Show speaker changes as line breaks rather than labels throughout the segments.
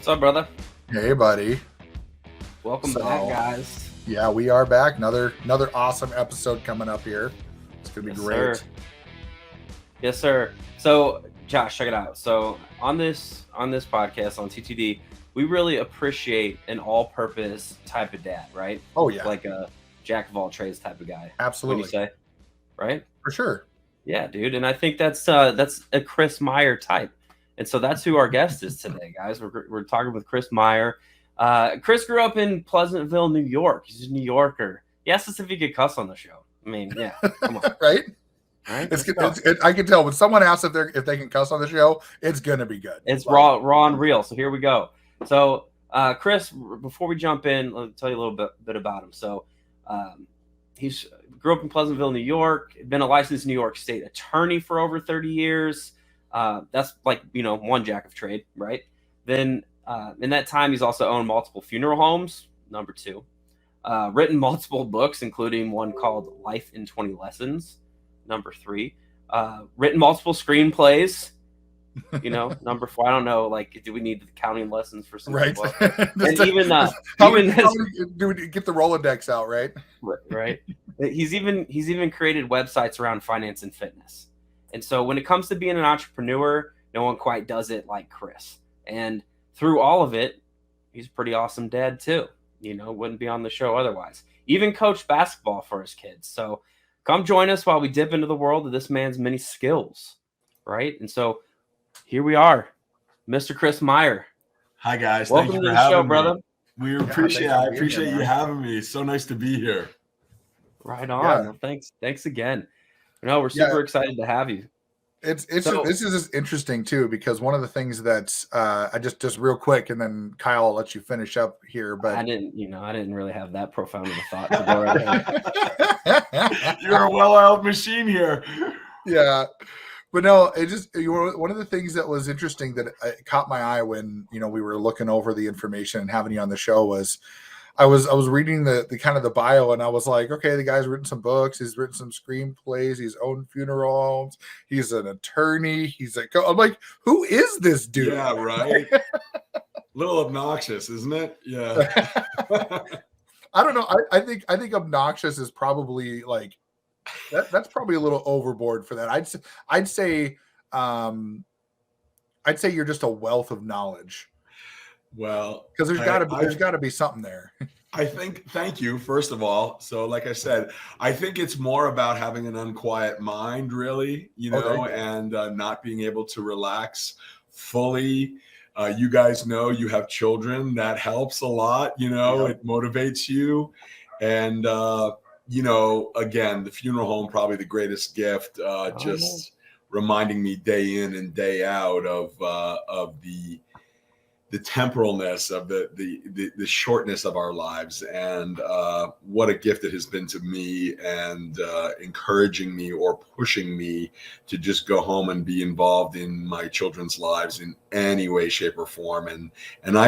What's up, brother?
Hey, buddy.
Welcome back, guys.
Yeah, we are back. Another awesome episode coming up here. It's gonna be great.
Sir. Yes, sir. So, Josh, check it out. So, on this podcast on TTD, we really appreciate an all-purpose type of dad, right?
Oh yeah,
like a jack of all trades type of guy.
Absolutely.
What do you say? Right?
For sure.
Yeah, dude. And I think that's a Chris Meyer type. And so that's who our guest is today, guys. We're talking with Chris Meyer. Chris grew up in Pleasantville, New York. He's a New Yorker. He asked us if he could cuss on the show. I mean, yeah, come on.
Right?
Right?
I can tell when someone asks if they can cuss on the show, it's gonna be good.
It's raw and real. So here we go. So Chris, before we jump in, let me tell you a little bit about him. So he's grew up in Pleasantville, New York. Been a licensed New York State attorney for over 30 years. That's like, one jack of trade, right? Then in that time, he's also owned multiple funeral homes, number 2. Written multiple books, including one called Life in 20 Lessons, number 3. Written multiple screenplays, number 4. I don't know, do we need counting lessons for some
right?
And even
do we get the Rolodex out, right?
Right. He's even created websites around finance and fitness. And so when it comes to being an entrepreneur, no one quite does it like Chris. And through all of it, he's a pretty awesome dad too. Wouldn't be on the show otherwise. Even coached basketball for his kids. So come join us while we dip into the world of this man's many skills, right? And so here we are, Mr. Chris Meyer.
Hi, guys.
Welcome
Thank
to
you
the
for
show,
having
brother.
me. I appreciate you having me. It's so nice to be here.
Right on.
Yeah.
Well, thanks again. We're super excited to have you.
This is interesting too, because one of the things that's I just real quick, and then Kyle, I'll let you finish up here. But
I didn't really have that profound of a thought to go right ahead.
You're a well-oiled machine here.
Yeah, but no, one of the things that was interesting that caught my eye when we were looking over the information and having you on the show was I was reading the kind of the bio, and I was like, okay, the guy's written some books, he's written some screenplays, he's owned funeral homes, he's an attorney, I'm like, who is this dude?
Yeah, right. Little obnoxious, isn't it? Yeah.
I don't know. I think obnoxious is probably like that's probably a little overboard for that. I'd say you're just a wealth of knowledge.
Well,
because there's got to be something there.
Thank you, first of all. So like I said, I think it's more about having an unquiet mind, really, and not being able to relax fully. You guys know you have children. That helps a lot, It motivates you. And, again, the funeral home, probably the greatest gift, just reminding me day in and day out of the temporalness of the shortness of our lives, and what a gift it has been to me, and encouraging me or pushing me to just go home and be involved in my children's lives in any way, shape, or form. And I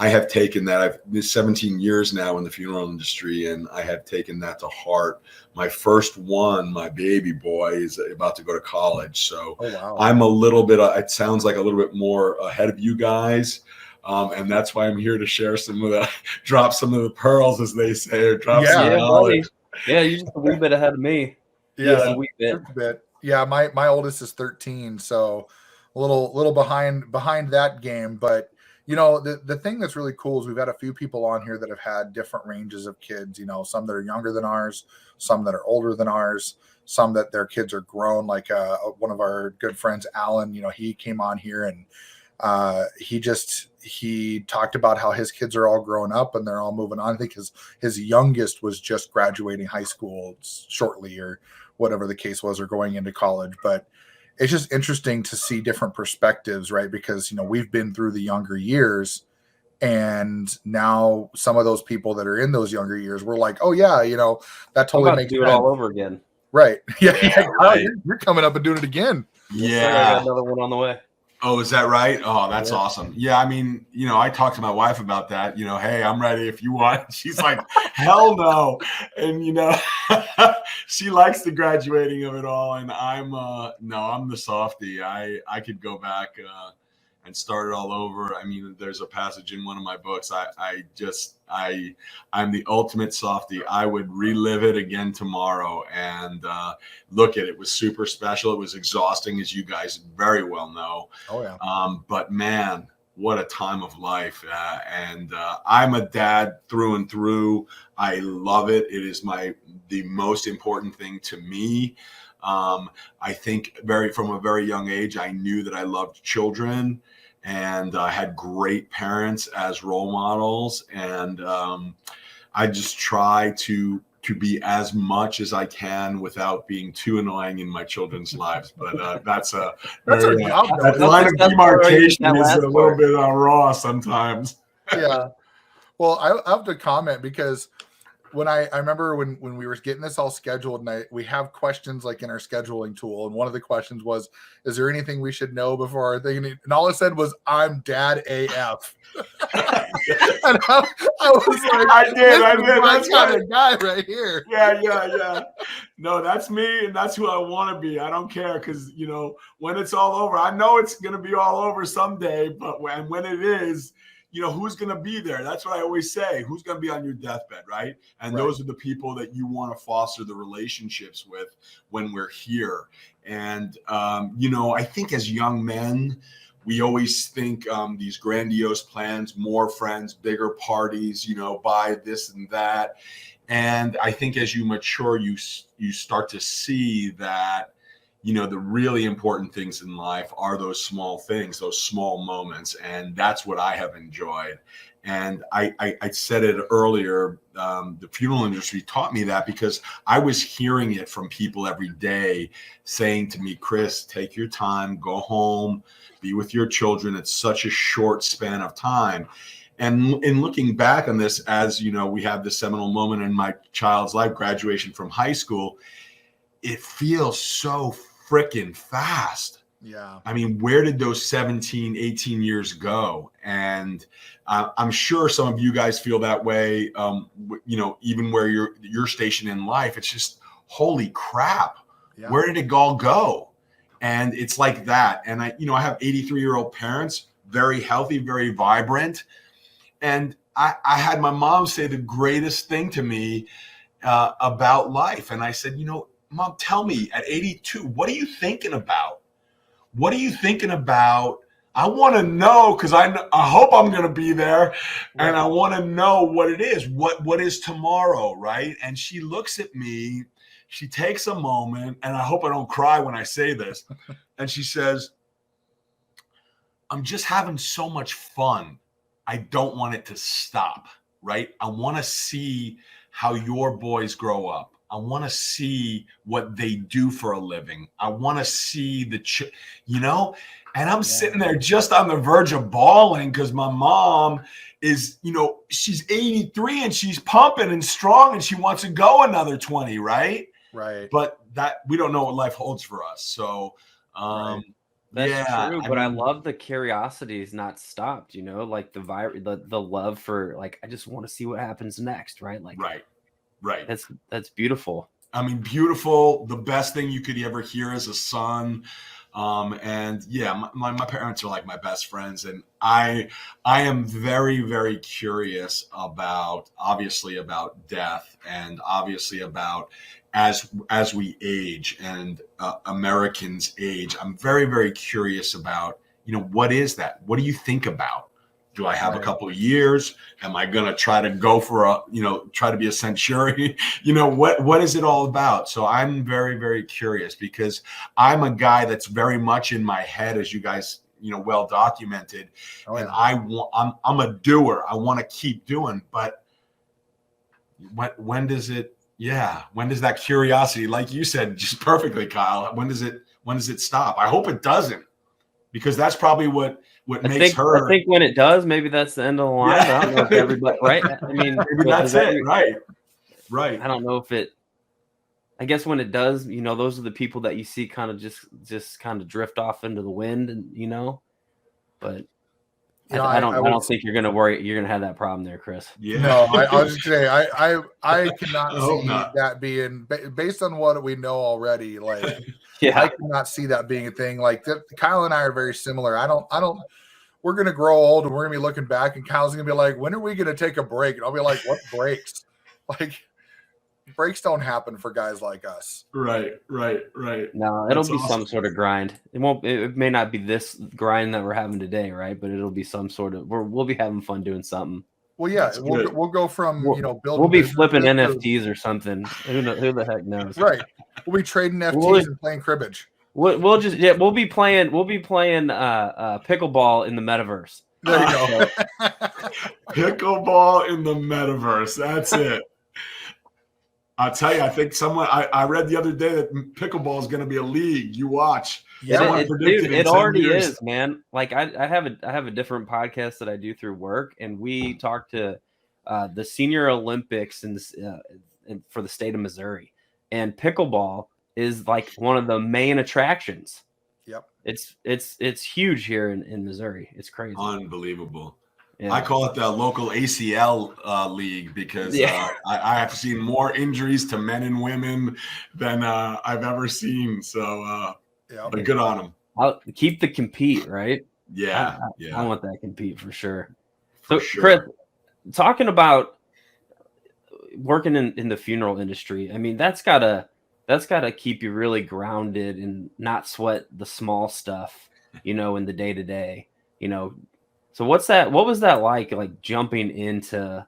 have taken that. I've been 17 years now in the funeral industry, and I have taken that to heart. My first one, my baby boy, is about to go to college. So I'm a little bit, it sounds like a little bit more ahead of you guys. And that's why I'm here to share drop some of the pearls, as they say, or drop some knowledge.
Yeah, you're just a wee bit ahead of me.
Yeah,
a wee bit.
Yeah, my oldest is 13, so a little behind that game. But the thing that's really cool is we've had a few people on here that have had different ranges of kids. Some that are younger than ours, some that are older than ours, some that their kids are grown. Like one of our good friends, Alan. He came on here and he talked about how his kids are all grown up and they're all moving on. I think his youngest was just graduating high school shortly, or whatever the case was, or going into college. But it's just interesting to see different perspectives, right? Because, we've been through the younger years, and now some of those people that are in those younger years, we're like, oh yeah, that totally makes sense.
Do it all over again.
Right. Yeah.
Right.
You're coming up and doing it again.
Yeah.
I got another one on the way.
Oh, is that right? Oh, that's awesome. Yeah. I mean, I talked to my wife about that, hey, I'm ready if you want. She's like, hell no. And, she likes the graduating of it all. And I'm the softie. I could go back and start it all over. I mean, there's a passage in one of my books. I'm the ultimate softie. I would relive it again tomorrow and look at it. It was super special. It was exhausting, as you guys very well know.
Oh yeah.
But man, what a time of life. And I'm a dad through and through. I love it. It is the most important thing to me. I think from a very young age, I knew that I loved children, and I had great parents as role models. And I just try to be as much as I can without being too annoying in my children's lives. But that's a
job.
that line of demarcation is a little bit raw sometimes.
Yeah. Well, I have to comment because when I remember when we were getting this all scheduled, and we have questions like in our scheduling tool, and one of the questions was, "Is there anything we should know before our thing?" And all I said was, "I'm dad AF." And I was like,
I did.
That's kind of guy right here.
Yeah. No, that's me, and that's who I want to be. I don't care, because when it's all over, I know it's gonna be all over someday. But when it is, who's going to be there? That's what I always say. Who's going to be on your deathbed, right? And those are the people that you want to foster the relationships with when we're here. And, I think as young men, we always think these grandiose plans, more friends, bigger parties, buy this and that. And I think as you mature, you start to see that, the really important things in life are those small things, those small moments. And that's what I have enjoyed. And I said it earlier, the funeral industry taught me that, because I was hearing it from people every day saying to me, "Chris, take your time, go home, be with your children. It's such a short span of time." And in looking back on this, as we have this seminal moment in my child's life, graduation from high school, it feels so freaking fast.
Yeah.
I mean, where did those 17, 18 years go? And I'm sure some of you guys feel that way, even where you're stationed in life. It's just, holy crap. Yeah. Where did it all go? And it's like that. And I have 83-year-old parents, very healthy, very vibrant. And I had my mom say the greatest thing to me about life. And I said, "Mom, tell me at 82, what are you thinking about? What are you thinking about? I want to know, because I hope I'm going to be there, and I want to know what it is. What is tomorrow, right?" And she looks at me, she takes a moment, and I hope I don't cry when I say this, and she says, "I'm just having so much fun. I don't want it to stop, right? I want to see how your boys grow up. I want to see what they do for a living. I want to see and I'm sitting there just on the verge of bawling, because my mom is, she's 83 and she's pumping and strong, and she wants to go another 20, right?
Right.
But that we don't know what life holds for us. So,
That's true, but I love the curiosity is not stopped, like the love for, like, I just want to see what happens next, right? Like, right. That's beautiful.
I mean, beautiful. The best thing you could ever hear as a son. And yeah, my parents are like my best friends, and I am very, very curious obviously about death, and obviously about as we age and Americans age. I'm very, very curious about, what is that? What do you think about? Do I have a couple of years? Am I going to try to go for try to be a century? What is it all about? So I'm very, very curious, because I'm a guy that's very much in my head, as you guys, well documented. And I'm a doer. I want to keep doing, but when does it? Yeah. When does that curiosity, like you said, just perfectly, Kyle, when does it stop? I hope it doesn't, because that's probably what makes her.
I think when it does, maybe that's the end of the line. Yeah. I don't know if everybody, right? I mean,
maybe that's it. Right.
I don't know if it, I guess when it does, those are the people that you see kind of just kind of drift off into the wind, and, but I don't think you're going to worry. You're going to have that problem there, Chris.
Yeah. No, I was just saying, I cannot see that being, based on what we know already. Like, I cannot see that being a thing. Like Kyle and I are very similar. I don't we're going to grow old and we're going to be looking back and Kyle's going to be like, when are we going to take a break? And I'll be like, what breaks? Like, breaks don't happen for guys like us.
Right.
No, it'll be some sort of grind. It may not be this grind that we're having today, right? But it'll be some sort of, we'll be having fun doing something.
Well, yeah, we'll go from, building.
We'll be flipping NFTs or something. Who the heck knows?
Right. We'll be trading NFTs and playing cribbage.
We'll be playing pickleball in the metaverse.
There you go.
Pickleball in the metaverse. That's it. I'll tell you, I think I read the other day that pickleball is going to be a league. You watch.
Yeah, it already is, man. Like I have a different podcast that I do through work, and we talk to the Senior Olympics for the state of Missouri, and pickleball is like one of the main attractions.
Yep.
It's huge here in Missouri. It's crazy.
Unbelievable.
Yeah.
I call it the local ACL league because I have seen more injuries to men and women than I've ever seen. So, but good on them.
I'll keep the compete, right?
Yeah,
I want that compete for sure. Chris, talking about working in the funeral industry, I mean, that's gotta keep you really grounded and not sweat the small stuff, in the day to day, So what was that like jumping into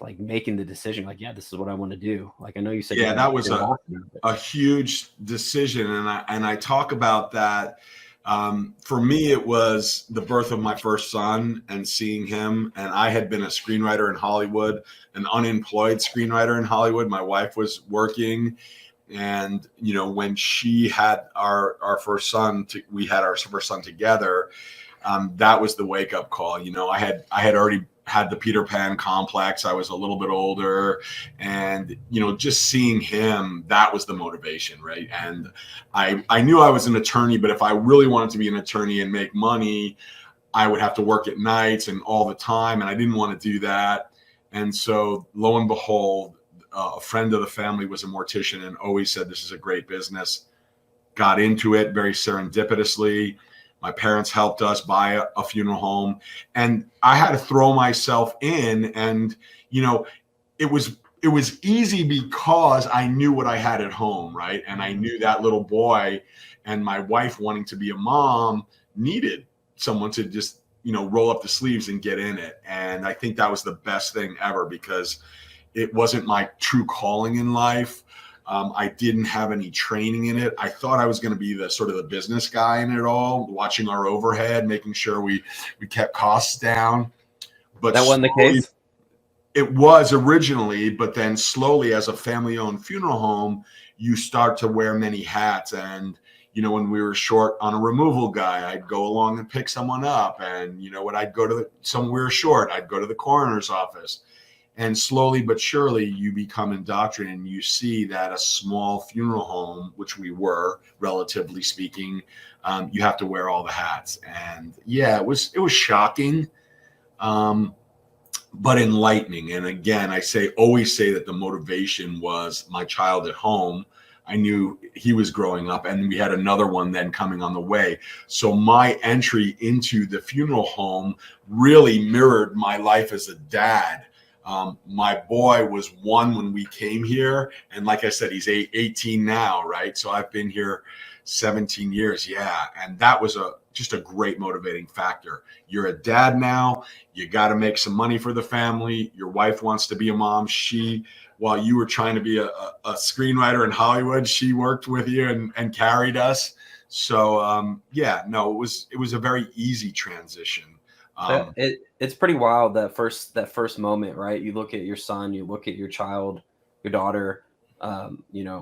like making the decision, like, yeah, this is what I want to do. Like, I know you said,
that was a huge decision. And I talk about that. For me, it was the birth of my first son and seeing him. And I had been a screenwriter in Hollywood, an unemployed screenwriter in Hollywood. My wife was working. And, when she had our first son, we had our first son together. That was the wake up call. I had already had the Peter Pan complex. I was a little bit older and, just seeing him, that was the motivation. Right. And I knew I was an attorney, but if I really wanted to be an attorney and make money, I would have to work at nights and all the time. And I didn't want to do that. And so lo and behold, a friend of the family was a mortician and always said, this is a great business. Got into it very serendipitously. My parents helped us buy a funeral home, and I had to throw myself in. And, it was easy because I knew what I had at home. Right. And I knew that little boy and my wife wanting to be a mom needed someone to just, roll up the sleeves and get in it. And I think that was the best thing ever because it wasn't my true calling in life. I didn't have any training in it. I thought I was going to be the sort of the business guy in it all, watching our overhead, making sure we kept costs down. But
that wasn't the case.
It was originally, but then slowly as a family-owned funeral home, you start to wear many hats. And, when we were short on a removal guy, I'd go along and pick someone up. And, when I'd go to we were short, I'd go to the coroner's office. And slowly but surely you become indoctrinated and you see that a small funeral home, which we were, relatively speaking, you have to wear all the hats. And it was shocking, but enlightening. And again, always say that the motivation was my child at home. I knew he was growing up and we had another one then coming on the way. So my entry into the funeral home really mirrored my life as a dad. My boy was 1 when we came here. And like I said, he's 18 now, right? So I've been here 17 years. Yeah. And that was just a great motivating factor. You're a dad now. You got to make some money for the family. Your wife wants to be a mom. While you were trying to be a screenwriter in Hollywood, she worked with you and carried us. So, it was a very easy transition.
It's pretty wild that first moment, right? You look at your son, you look at your child, your daughter,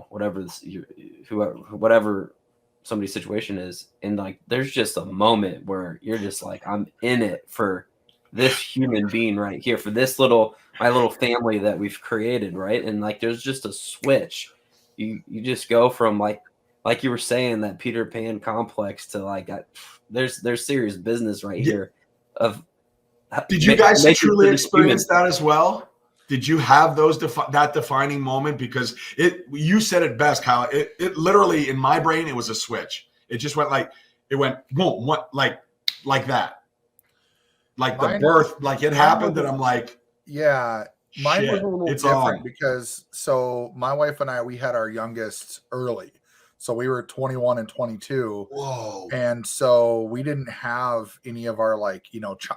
whatever somebody's situation is, and like there's just a moment where you're just like, I'm in it for this human being right here, for my little family that we've created, right? And like there's just a switch. You just go from like you were saying, that Peter Pan complex to like there's serious business right here.
Did you guys truly experience that as well? Did you have that defining moment? Because you said it best, Kyle. It literally in my brain, it was a switch. It just went boom, like that. Like
Mine-
the birth, like it happened,
was-
and I'm like,
Yeah, mine was
shit,
a little
it's
different
on.
because so my wife and I, we had our youngest early. So we were 21 and 22.
Whoa.
And so we didn't have any of our like,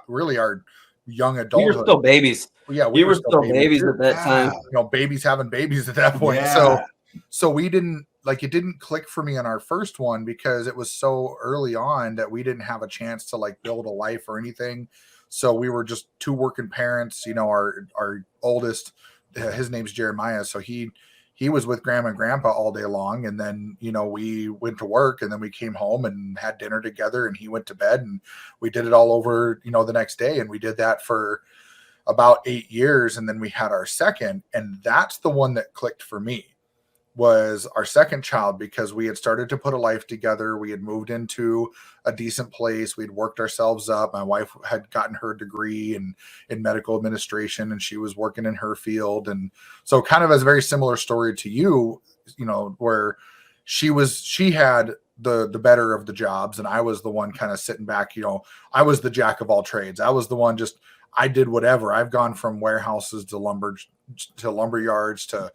really our young
We were
adulthood.
still babies.
Yeah, we
You were still babies
We
at that time.
were, babies having babies at that point.
Yeah.
So we didn't like, it didn't click for me on our first one because it was so early on that we didn't have a chance to like build a life or anything. So we were just two working parents. Our oldest, his name's Jeremiah. So he was with grandma and grandpa all day long. And then, we went to work and then we came home and had dinner together and he went to bed and we did it all over, the next day. And we did that for about 8 years. And then we had our second, and that's the one that clicked for me, was our second child, because we had started to put a life together. We had moved into a decent place. We'd worked ourselves up. My wife had gotten her degree in medical administration and she was working in her field. And so kind of as a very similar story to you, where she had the better of the jobs and I was the one kind of sitting back. I was the jack of all trades. I was the one I did whatever. I've gone from warehouses to lumber yards to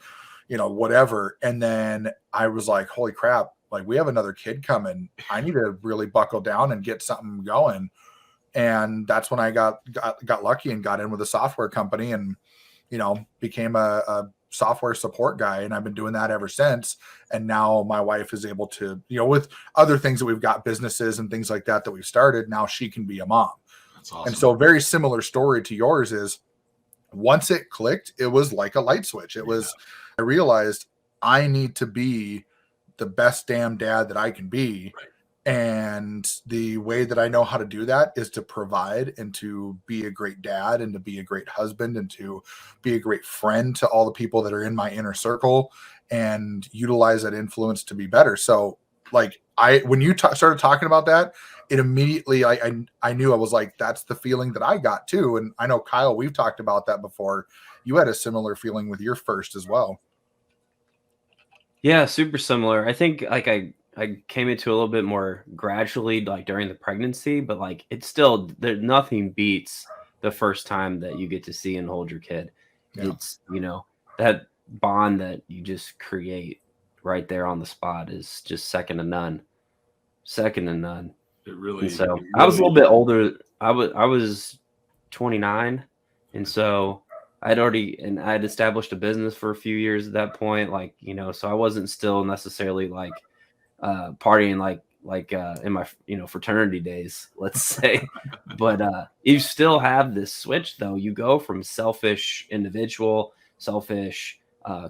whatever. And then I was like, holy crap, like we have another kid coming. I need to really buckle down and get something going. And that's when I got lucky and got in with a software company and, became a software support guy. And I've been doing that ever since. And now my wife is able to, with other things that we've got, businesses and things like that we've started, now she can be a mom.
That's awesome.
And so a very similar story to yours is once it clicked, it was like a light switch. It was, I realized I need to be the best damn dad that I can be.
Right.
And the way that I know how to do that is to provide and to be a great dad and to be a great husband and to be a great friend to all the people that are in my inner circle and utilize that influence to be better. So like when you started talking about that, it immediately, I knew, I was like, that's the feeling that I got too. And I know Kyle, we've talked about that before. You had a similar feeling with your first as well.
Yeah, super similar. I think like I came into a little bit more gradually, like during the pregnancy, but like it's still, nothing beats the first time that you get to see and hold your kid. Yeah. It's, that bond that you just create right there on the spot is just second to none.
It really.
And so I was a little bit older. I was 29, and so I'd established a business for a few years at that point. Like, so I wasn't still necessarily like partying like in my fraternity days, let's say. But you still have this switch though. You go from selfish individual, selfish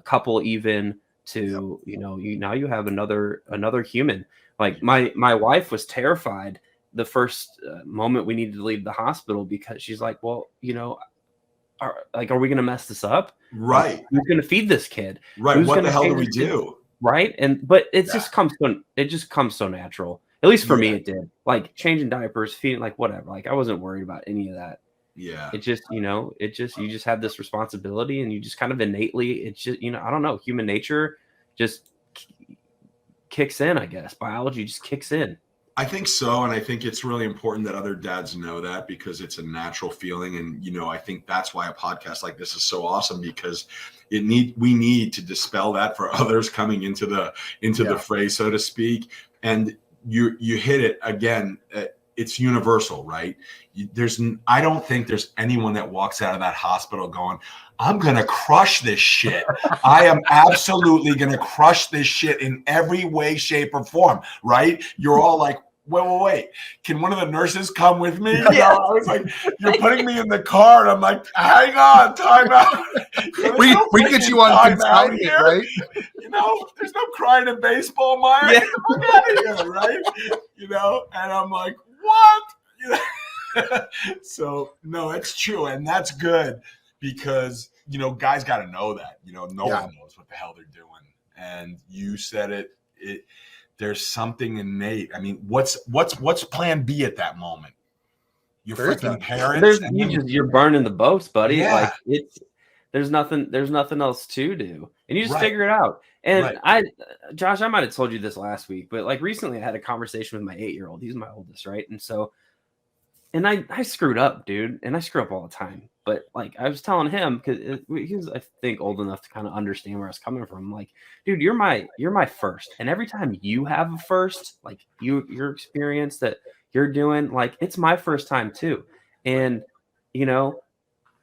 couple, even to now you have another human. Like my wife was terrified the first moment we needed to leave the hospital because she's like, well, are we going to mess this up?
Right.
Who's going to feed this kid?
Right.
Who's
what the hell do we do?
Right. But it just comes so natural. At least for me, it did. Like changing diapers, feeding, like whatever. Like I wasn't worried about any of that.
Yeah.
It just, you just have this responsibility and you just kind of innately, it's just, I don't know, human nature just kicks in, I guess. Biology just kicks in.
I think so. And I think it's really important that other dads know that because it's a natural feeling. And, I think that's why a podcast like this is so awesome because we need to dispel that for others coming into the fray, so to speak. And you hit it again. It's universal, right? I don't think there's anyone that walks out of that hospital going, I'm going to crush this shit. I am absolutely going to crush this shit in every way, shape, or form, right? You're all like, wait. Can one of the nurses come with me? I was like, you're putting me in the car. And I'm like, hang on, time out.
We get you on consignment, right?
There's no crying in baseball, Meyer. Get the fuck out of here, right? And I'm like, what? So no, it's true. And that's good because, guys got to know that, no one knows what the hell they're doing. And you said it, there's something innate. I mean, what's plan B at that moment? You're freaking parents.
You're burning the boats, buddy.
Yeah.
Like there's nothing else to do. And you just figure it out. And Josh, I might have told you this last week, but like recently I had a conversation with my 8-year-old. He's my oldest, right? And so and I screwed up, dude, and I screw up all the time. But like I was telling him, because he was, I think, old enough to kind of understand where I was coming from. I'm like, dude, you're my first, and every time you have a first, like your experience that you're doing, like it's my first time too, and you know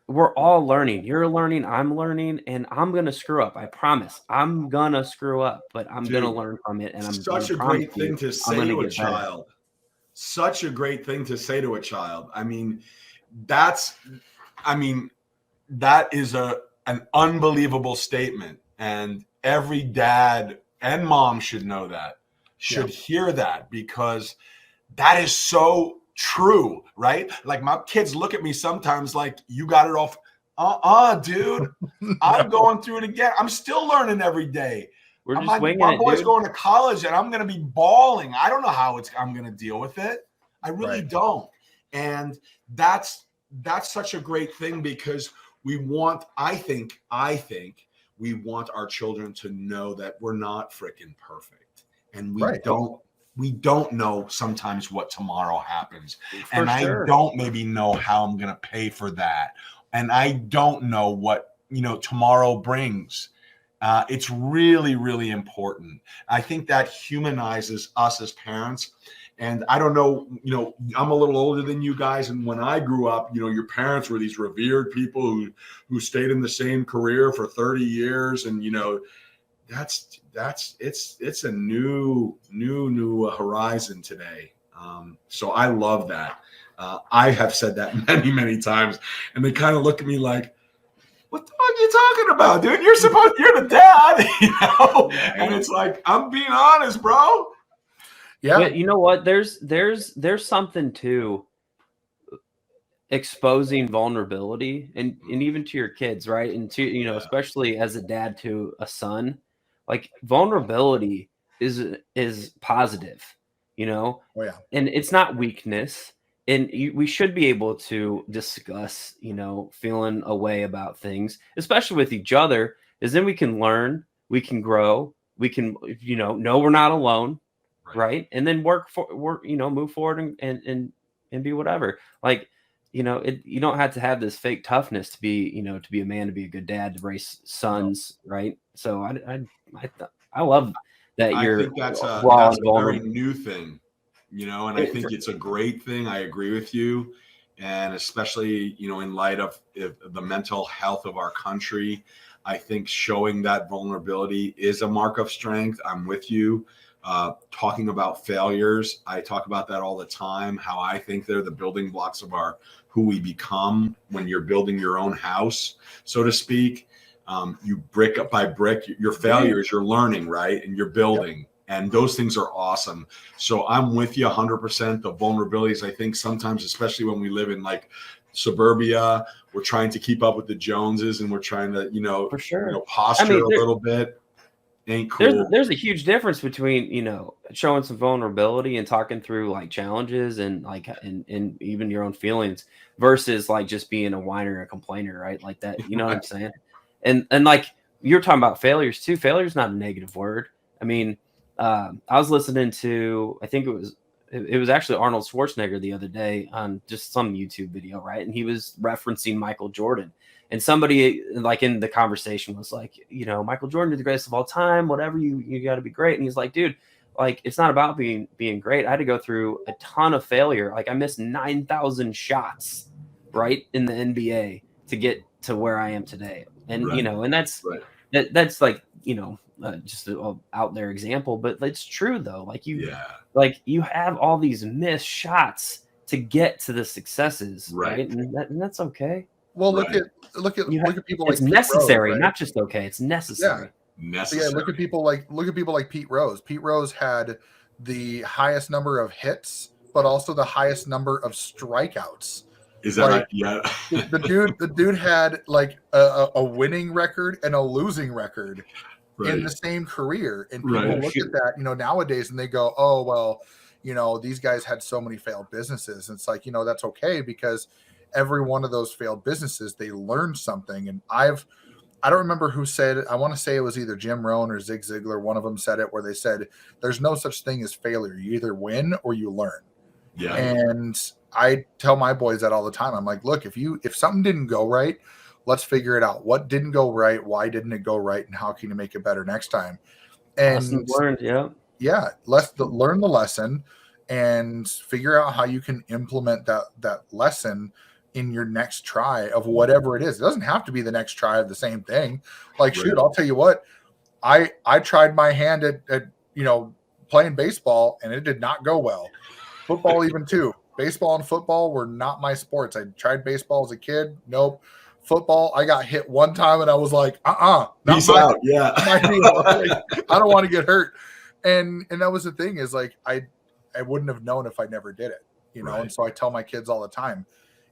we're all learning. You're learning, I'm learning, and I'm gonna screw up. I promise. I'm gonna screw up, but I'm gonna
Dude,
learn from it, and I'm gonna
such a
promise
great
you,
thing to
I'm
say
gonna
to a
get better.
child. Such a great thing to say to a child. I mean, that is an unbelievable statement, and every dad and mom should know that, should hear that, because that is so true, right? Like my kids look at me sometimes like, you got it all. Dude, I'm going through it again. I'm still learning every day.
We're just
My
winging it,
boy's
dude.
going to college, and I'm going to be bawling. I don't know how I'm going to deal with it. I really don't. And that's such a great thing, because I think we want our children to know that we're not freaking perfect, and we don't know sometimes what tomorrow happens.
For
and
sure.
I don't maybe know how I'm going to pay for that. And I don't know what, tomorrow brings. It's really, really important. I think that humanizes us as parents. And I don't know, I'm a little older than you guys. And when I grew up, your parents were these revered people who stayed in the same career for 30 years. And, it's a new horizon today. So I love that. I have said that many, many times, and they kind of look at me like, what the fuck are you talking about, dude? You're the dad, And it's like, I'm being honest, bro.
Yeah. But you know what? There's something to exposing vulnerability and even to your kids, right? And to, especially as a dad to a son, like vulnerability is positive,
Oh, yeah.
and it's not weakness. And we should be able to discuss, feeling a way about things, especially with each other, is then we can learn, we can grow, we can, know we're not alone. Right. And then move forward and be whatever. Like, you don't have to have this fake toughness to be, to be a man, to be a good dad, to raise sons. Right. So I love that
I think that's a very new thing, and I think it's a great thing. I agree with you. And especially, in light of the mental health of our country, I think showing that vulnerability is a mark of strength. I'm with you. Talking about failures, I talk about that all the time, how I think they're the building blocks of who we become when you're building your own house, so to speak. You brick up by brick, your failures, you're learning, right? And you're building. Yep. And those things are awesome. So I'm with you 100%. The vulnerabilities, I think sometimes, especially when we live in like suburbia, we're trying to keep up with the Joneses, and we're trying to,
for sure,
posture a little bit. Ain't cool.
There's a huge difference between, showing some vulnerability and talking through like challenges and like and even your own feelings versus like just being a whiner and a complainer, right? Like that, you know what I'm saying? And like you're talking about failures too. Failure is not a negative word. I mean, I was listening to, I think it was actually Arnold Schwarzenegger the other day on just some YouTube video, right? And he was referencing Michael Jordan. And somebody like in the conversation was like, Michael Jordan is the greatest of all time, whatever, you got to be great. And he's like, dude, like, it's not about being great. I had to go through a ton of failure. Like I missed 9,000 shots, right, in the NBA to get to where I am today. And, and that's like, just an out there example, but it's true though. Like you have all these missed shots to get to the successes, right? And that's okay.
Well, look at people like
it's necessary, Rose, right? Not just okay. It's necessary.
Yeah. So look at people like Pete Rose. Pete Rose had the highest number of hits, but also the highest number of strikeouts.
Is that right? Yeah.
the dude had like a winning record and a losing record in the same career, and people look at that, nowadays, and they go, "Oh, well, these guys had so many failed businesses." And it's like, that's okay, because every one of those failed businesses, they learned something. And I don't remember who said it. I want to say it was either Jim Rohn or Zig Ziglar. One of them said it, where they said, there's no such thing as failure. You either win or you learn.
Yeah.
And I tell my boys that all the time. I'm like, look, if something didn't go right, let's figure it out. What didn't go right? Why didn't it go right? And how can you make it better next time? And
Lessons learned.
yeah, learn the lesson and figure out how you can implement that lesson in your next try of whatever it is. It doesn't have to be the next try of the same thing. Like,
Right.
shoot, I'll tell you what, I tried my hand at playing baseball, and it did not go well. Football even too. Baseball and football were not my sports. I tried baseball as a kid. Nope. Football, I got hit one time and I was like,
peace out. Yeah.
My deal. Like, I don't want to get hurt. And that was the thing, is like, I wouldn't have known if I never did it,
Right.
And so I tell my kids all the time,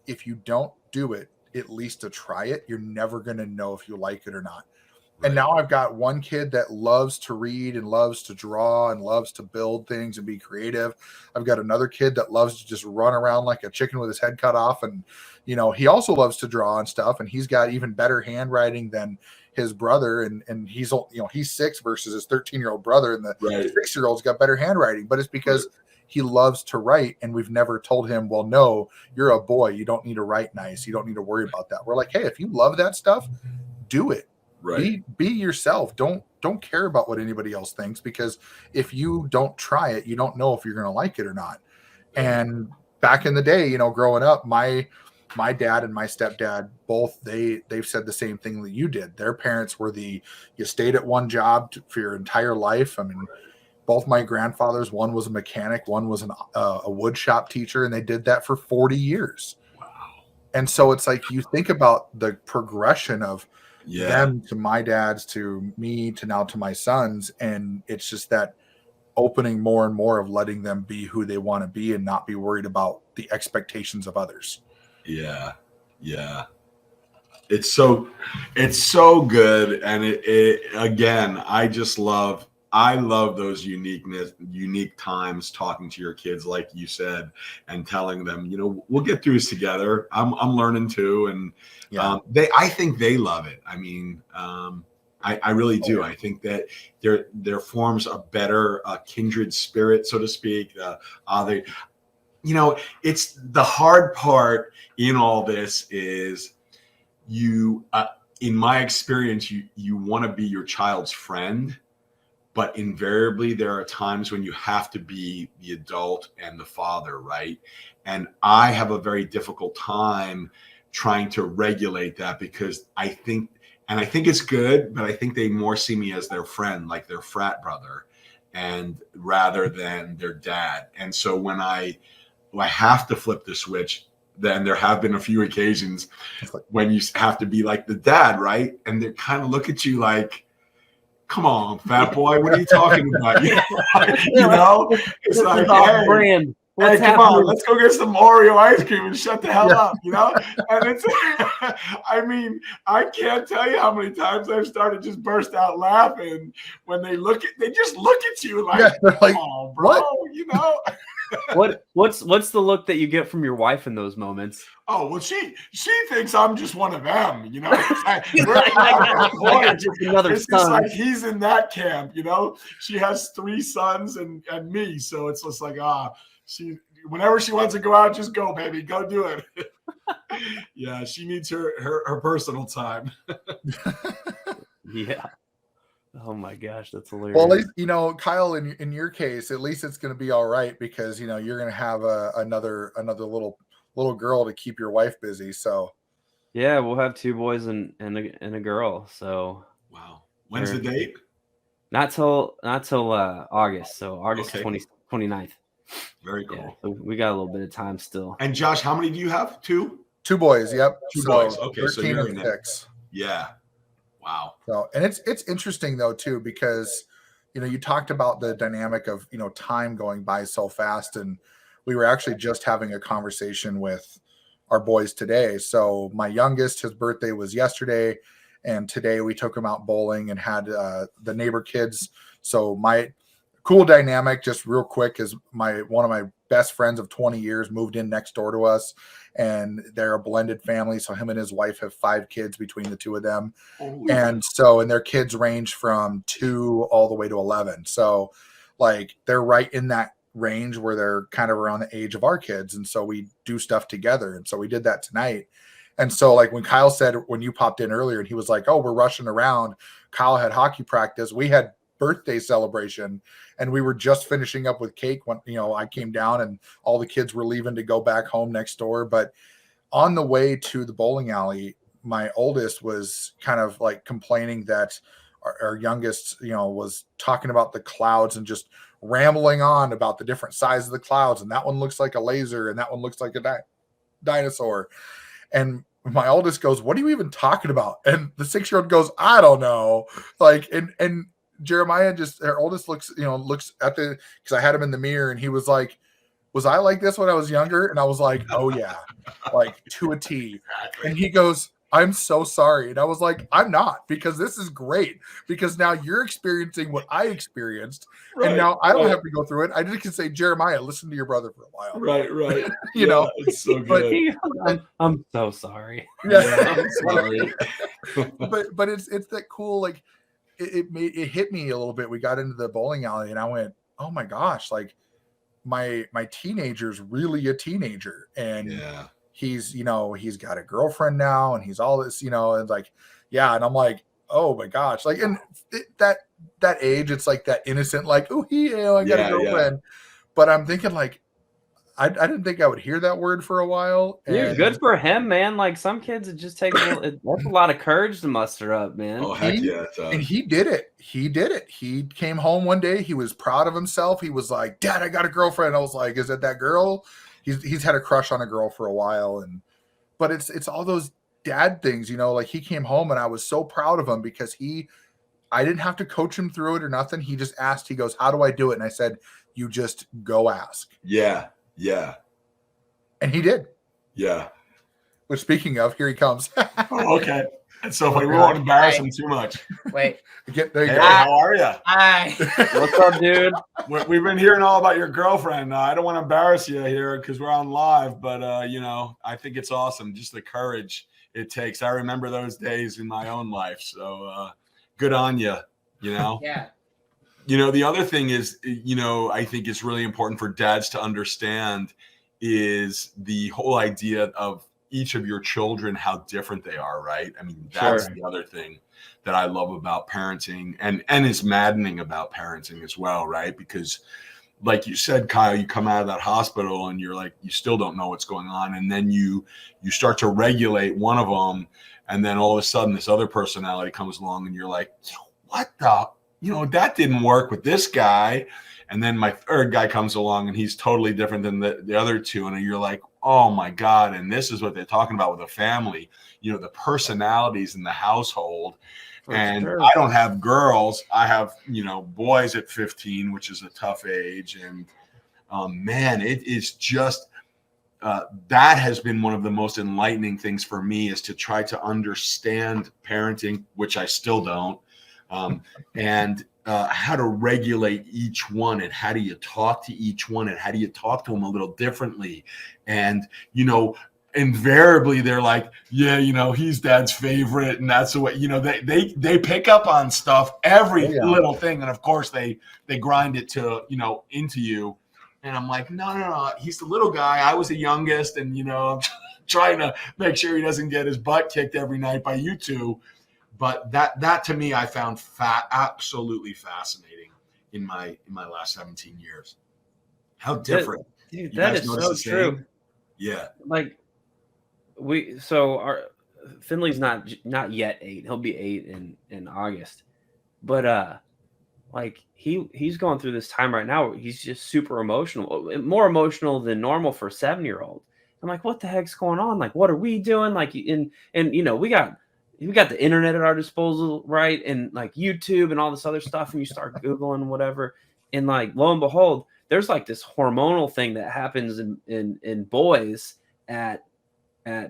if you don't do it, at least to try it, you're never going to know if you like it or not. And now I've got one kid that loves to read and loves to draw and loves to build things and be creative. I've got another kid that loves to just run around like a chicken with his head cut off. And, he also loves to draw and stuff. And he's got even better handwriting than his brother. And he's, he's 6 versus his 13-year-old brother. And the 6-year-old's got better handwriting, but it's because he loves to write. And we've never told him, well, no, you're a boy. You don't need to write nice. You don't need to worry about that. We're like, hey, if you love that stuff, do it.
Right.
Be yourself. Don't care about what anybody else thinks, because if you don't try it, you don't know if you're going to like it or not. And back in the day, growing up, my dad and my stepdad, both, they've said the same thing that you did. Their parents were you stayed at one job for your entire life. I mean, both my grandfathers, one was a mechanic, one was a wood shop teacher, and they did that for 40 years.
Wow.
And so it's like, you think about the progression of them to my dad's, to me, to now to my sons. And it's just that opening more and more of letting them be who they want to be and not be worried about the expectations of others.
Yeah. Yeah. It's so good. And it again, I love those unique times talking to your kids, like you said, and telling them, we'll get through this together. I'm learning too. And I think they love it. I mean, I really do. I think that there forms a better kindred spirit, so to speak. It's the hard part in all this is in my experience, you want to be your child's friend. But invariably, there are times when you have to be the adult and the father, right? And I have a very difficult time trying to regulate that, because I think it's good, but I think they more see me as their friend, like their frat brother, and rather than their dad. And so when I have to flip the switch, then there have been a few occasions when you have to be like the dad, right? And they kind of look at you like, come on, fat boy, what are you talking about? It's like, hey,
brand.
Hey, come on, let's go get some Oreo ice cream and shut the hell up, And it's, I mean, I can't tell you how many times I've started just burst out laughing when they just look at you like, oh, bro,
what? What's the look that you get from your wife in those moments?
Oh, well, she thinks I'm just one of them,
Just another
it's
son.
just like he's in that camp, She has 3 sons and me, so it's just like, whenever she wants to go out, just go, baby, go do it. Yeah, she needs her personal time.
Yeah. Oh my gosh, that's hilarious.
Well, at least, Kyle, in your case, at least it's going to be all right, because you're going to have another little girl to keep your wife busy. So
yeah, we'll have 2 boys and a girl. So
wow, when's the date?
Not till August. So August 29th.
Very cool.
Yeah, so we got a little bit of time still.
And Josh, how many do you have? 2?
2 boys. Yep.
2 boys. Okay,
13
so you're
and
in
6.
Yeah. Wow.
So, and it's interesting though too, because you talked about the dynamic of time going by so fast, and we were actually just having a conversation with our boys today. So my youngest, his birthday was yesterday, and today we took him out bowling and had the neighbor kids. So my cool dynamic, just real quick, is one of my best friends of 20 years moved in next door to us, and they're a blended family. So him and his wife have 5 kids between the 2 of them. And their kids range from 2 all the way to 11. So like they're right in that range where they're kind of around the age of our kids. And so we do stuff together. And so we did that tonight. And so like when Kyle said, when you popped in earlier and he was like, oh, we're rushing around, Kyle had hockey practice. We had birthday celebration and we were just finishing up with cake when, you know, I came down and all the kids were leaving to go back home next door. But on the way to the bowling alley, my oldest was kind of like complaining that our youngest, you know, was talking about the clouds and just rambling on about the different sizes of the clouds. And that one looks like a laser and that one looks like a dinosaur. And my oldest goes, what are you even talking about? And the 6-year-old goes, I don't know. Like, and Jeremiah just, our oldest looks at because I had him in the mirror and he was like, was I like this when I was younger? And I was like, oh yeah, like to a T.
Exactly.
And he goes, I'm so sorry. And I was like, I'm not, because this is great, because now you're experiencing what I experienced.
Right,
and now I don't have to go through it. I just can say, Jeremiah, listen to your brother for a while.
Right.
You know,
it's so good.
I'm so sorry.
Yeah.
I'm sorry.
but it's that cool, like it hit me a little bit. We got into the bowling alley and I went, oh my gosh, like my teenager's really a teenager. And
Yeah.
he's, you know, he's got a girlfriend now and he's all this, you know, and like, yeah. And I'm like, oh my gosh. Like, and that age, it's like that innocent, like, oh, I got a girlfriend. But I'm thinking like, I didn't think I would hear that word for a while.
You're good for him, man. Like some kids, it just takes that's a lot of courage to muster up, man.
Oh, heck yeah.
And he did it. He came home one day. He was proud of himself. He was like, Dad, I got a girlfriend. I was like, is it that girl? He's had a crush on a girl for a while. But it's all those dad things, you know, like he came home and I was so proud of him because I didn't have to coach him through it or nothing. He just asked, he goes, how do I do it? And I said, you just go ask.
Yeah.
And he did.
Yeah.
Which, speaking of, here he comes.
Oh, okay. And so we won't embarrass him too much.
Wait.
There you
Hey,
go.
how are you?
Hi.
What's up, dude?
We've been hearing all about your girlfriend. I don't want to embarrass you here because we're on live, but you know, I think it's awesome. Just the courage it takes. I remember those days in my own life. So good on you. You know.
Yeah.
You know, the other thing is, you know, I think it's really important for dads to understand is the whole idea of each of your children, how different they are, right? I mean, that's the other thing that I love about parenting and is maddening about parenting as well, right? Because like you said, Kyle, you come out of that hospital and you're like, you still don't know what's going on. And then you start to regulate one of them. And then all of a sudden this other personality comes along and you're like, what the, you know, that didn't work with this guy. And then my third guy comes along and he's totally different than the other two. And you're like, oh my God. And this is what they're talking about with a family, you know, the personalities in the household. And
sure.
I don't have girls. I have, you know, boys at 15, which is a tough age. And man, it is just, that has been one of the most enlightening things for me is to try to understand parenting, which I still don't. And how to regulate each one and how do you talk to each one and how do you talk to them a little differently. And, you know, invariably they're like, yeah, you know, he's dad's favorite. And that's the way, you know, they pick up on stuff, every little thing. And of course they grind it to, you know, into you. And I'm like, no, he's the little guy. I was the youngest. And, you know, I'm trying to make sure he doesn't get his butt kicked every night by you two. But that to me, I found absolutely fascinating in my last 17 years. How different.
Dude, that is so true.
Yeah.
Like our Finley's not yet 8. He'll be 8 in August. But like he's going through this time right now where he's just super emotional, more emotional than normal for a 7-year-old. I'm like, what the heck's going on? Like, what are we doing? Like, and you know, we got the internet at our disposal, right? And like YouTube and all this other stuff. And you start Googling whatever. And like, lo and behold, there's like this hormonal thing that happens in boys at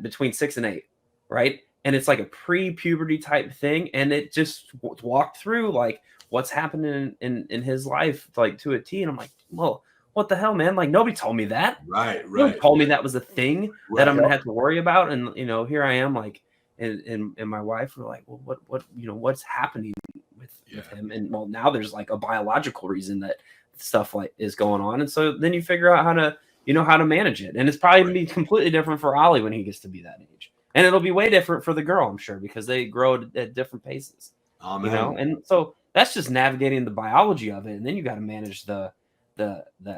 between 6 and 8, right? And it's like a pre-puberty type thing. And it just walked through like what's happening in his life, like to a T. And I'm like, well, what the hell, man? Like nobody told me that.
Right.
Nobody told me that was a thing that I'm going to have to worry about. And, you know, here I am like, and my wife were like, well, what, you know, what's happening with him? And well, now there's like a biological reason stuff like is going on. And so then you figure out how to manage it. And it's probably going to be completely different for Ollie when he gets to be that age. And it'll be way different for the girl, I'm sure, because they grow at different paces. And so that's just navigating the biology of it. And then you got to manage the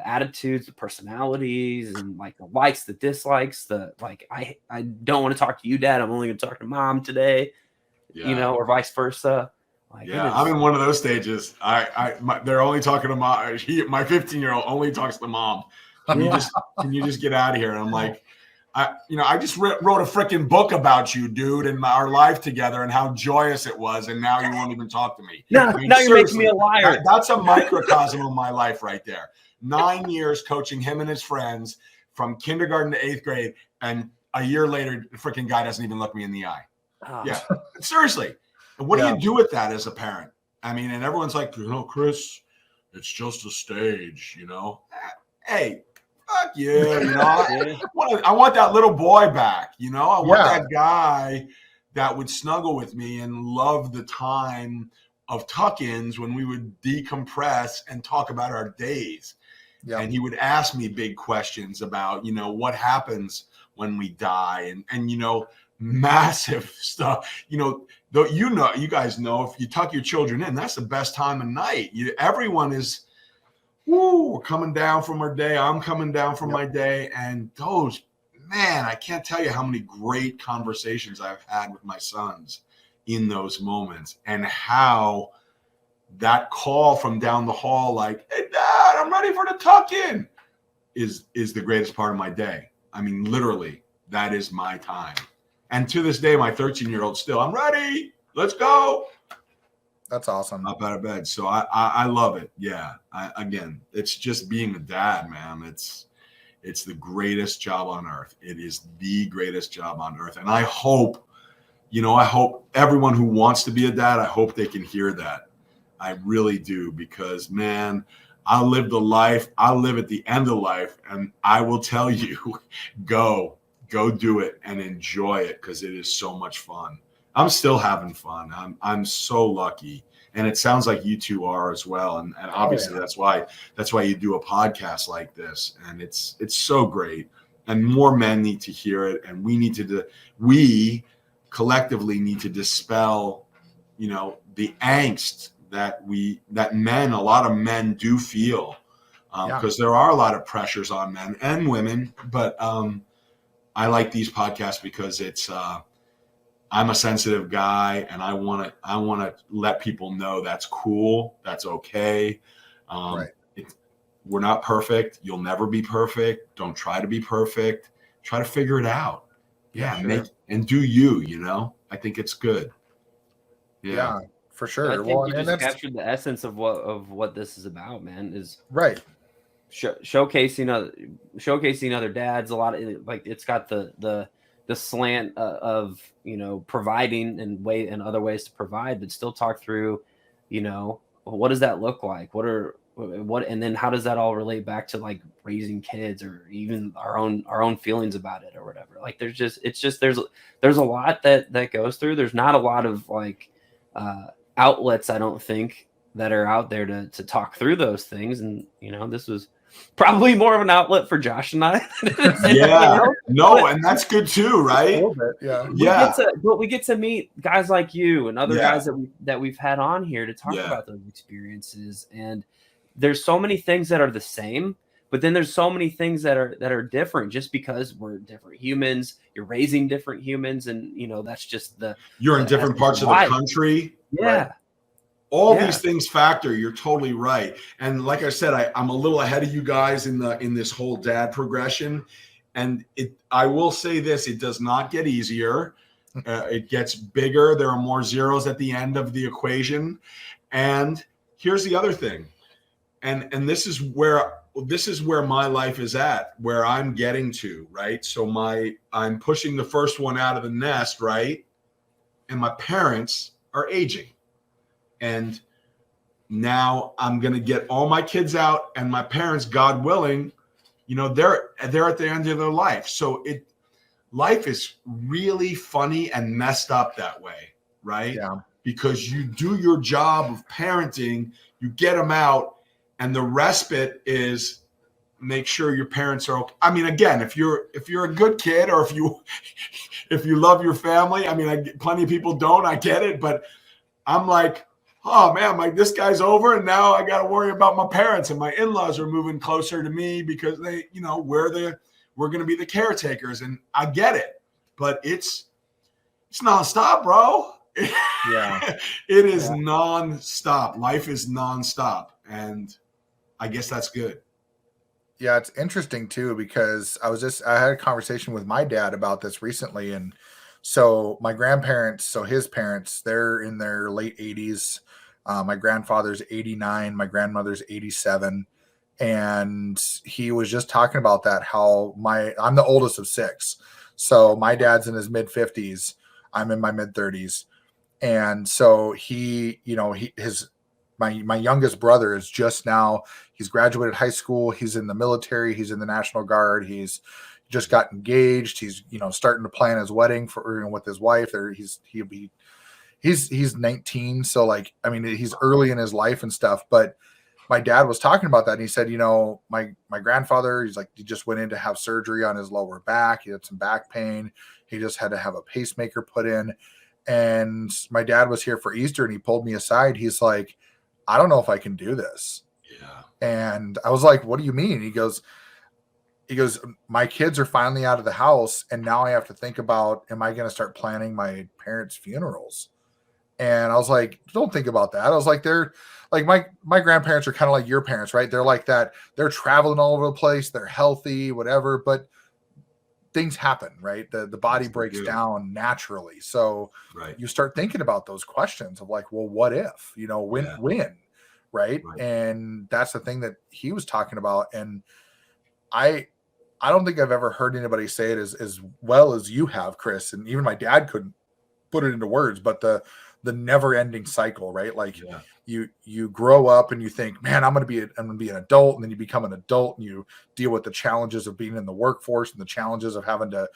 attitudes, the personalities, and like the likes, the dislikes, I don't want to talk to you, Dad. I'm only going to talk to Mom today, or vice versa.
I'm in one of those stages. They're only talking to Mom. My 15-year-old only talks to Mom. Can you just get out of here? And I'm like, I just wrote a freaking book about you, dude, and our life together and how joyous it was. And now you won't even talk to me.
Now you're making me a liar.
That's a microcosm of my life right there. 9 years coaching him and his friends from kindergarten to 8th grade. And a year later, the freaking guy doesn't even look me in the eye. Oh. Yeah, seriously. And what do you do with that as a parent? I mean, and everyone's like, Chris, it's just a stage, Hey, fuck you, I want that little boy back, I want that guy that would snuggle with me and love the time of tuck-ins when we would decompress and talk about our days. Yeah. And he would ask me big questions about, what happens when we die and massive stuff, though, you guys know, if you tuck your children in, that's the best time of night. Everyone is, we're coming down from our day. I'm coming down from my day. And I can't tell you how many great conversations I've had with my sons in those moments, and how that call from down the hall, like, hey, Dad, I'm ready for the tuck in, is the greatest part of my day. I mean, literally, that is my time. And to this day, my 13-year-old still, I'm ready. Let's go.
That's awesome.
Up out of bed. So I love it. Yeah. Again, it's just being a dad, man. It's the greatest job on earth. It is the greatest job on earth. And I hope everyone who wants to be a dad, I hope they can hear that. I really do, because, man, I live the life. I live at the end of life. And I will tell you, go do it and enjoy it, because it is so much fun. I'm still having fun. I'm so lucky. And it sounds like you two are as well. And obviously that's why you do a podcast like this. And it's so great. And more men need to hear it. And we collectively need to dispel, the angst that a lot of men do feel, because there are a lot of pressures on men and women. But I like these podcasts because it's, I'm a sensitive guy, and I want to let people know that's cool. That's okay. Right. We're not perfect. You'll never be perfect. Don't try to be perfect. Try to figure it out. Yeah. Sure. And do you, I think it's good.
Yeah, for sure.
I think you just captured the essence of what this is about, man, is
right.
Showcasing other dads. A lot of, like, it's got the slant of, providing and other ways to provide, but still talk through, what does that look like? And then how does that all relate back to, like, raising kids, or even our own feelings about it or whatever? Like, there's a lot that goes through. There's not a lot of, like, outlets, I don't think, that are out there to talk through those things. And, this was probably more of an outlet for Josh and I.
And that's good too, right?
A little bit,
But we get to meet guys like you and other guys that we've had on here to talk about those experiences. And there's so many things that are the same, but then there's so many things that are different, just because we're different humans. You're raising different humans, and that's just
you're in different parts of the country.
Yeah.
Right? All these things factor. You're totally right. And like I said, I'm a little ahead of you guys in this whole dad progression. And I will say this, it does not get easier. It gets bigger. There are more zeros at the end of the equation. And here's the other thing. And this is where my life is at, where I'm getting to, right? So I'm pushing the first one out of the nest, right? And my parents are aging. And now I'm going to get all my kids out, and my parents, God willing, they're at the end of their life. So life is really funny and messed up that way, right? Yeah. Because you do your job of parenting, you get them out, And the respite is make sure your parents are okay. I mean, again, if you're a good kid, or if you love your family, I mean, plenty of people don't, I get it, but I'm like, oh man, like this guy's over, and now I got to worry about my parents, and my in-laws are moving closer to me because they, we're going to be the caretakers, and I get it, but it's nonstop, bro.
Yeah.
It is nonstop. Life is nonstop, and I guess that's good.
Yeah, it's interesting too, because I had a conversation with my dad about this recently. And so my grandparents, so his parents, they're in their late 80s. My grandfather's 89, my grandmother's 87. And he was just talking about that, how I'm the oldest of 6. So my dad's in his mid 50s. I'm in my mid 30s. And so my youngest brother is he's graduated high school. He's in the military. He's in the National Guard. He's just got engaged. He's, starting to plan his wedding with his wife. He's 19. So like, I mean, he's early in his life and stuff, but my dad was talking about that. And he said, my grandfather, he's like, he just went in to have surgery on his lower back. He had some back pain. He just had to have a pacemaker put in. And my dad was here for Easter, and he pulled me aside. He's like, I don't know if I can do this.
Yeah.
And I was like, what do you mean? He goes, my kids are finally out of the house, and now I have to think about, am I going to start planning my parents' funerals? And I was like, don't think about that. I was like, they're like, my grandparents are kind of like your parents, right? They're like that. They're traveling all over the place. They're healthy, whatever, but things happen, right? The body breaks down naturally. So you start thinking about those questions of like, well, what if, when, right? And that's the thing that he was talking about. And I don't think I've ever heard anybody say it as well as you have, Chris. And even my dad couldn't put it into words, but the never ending cycle, right? Like you grow up and you think, man, I'm going to be an adult. And then you become an adult and you deal with the challenges of being in the workforce and the challenges of having to,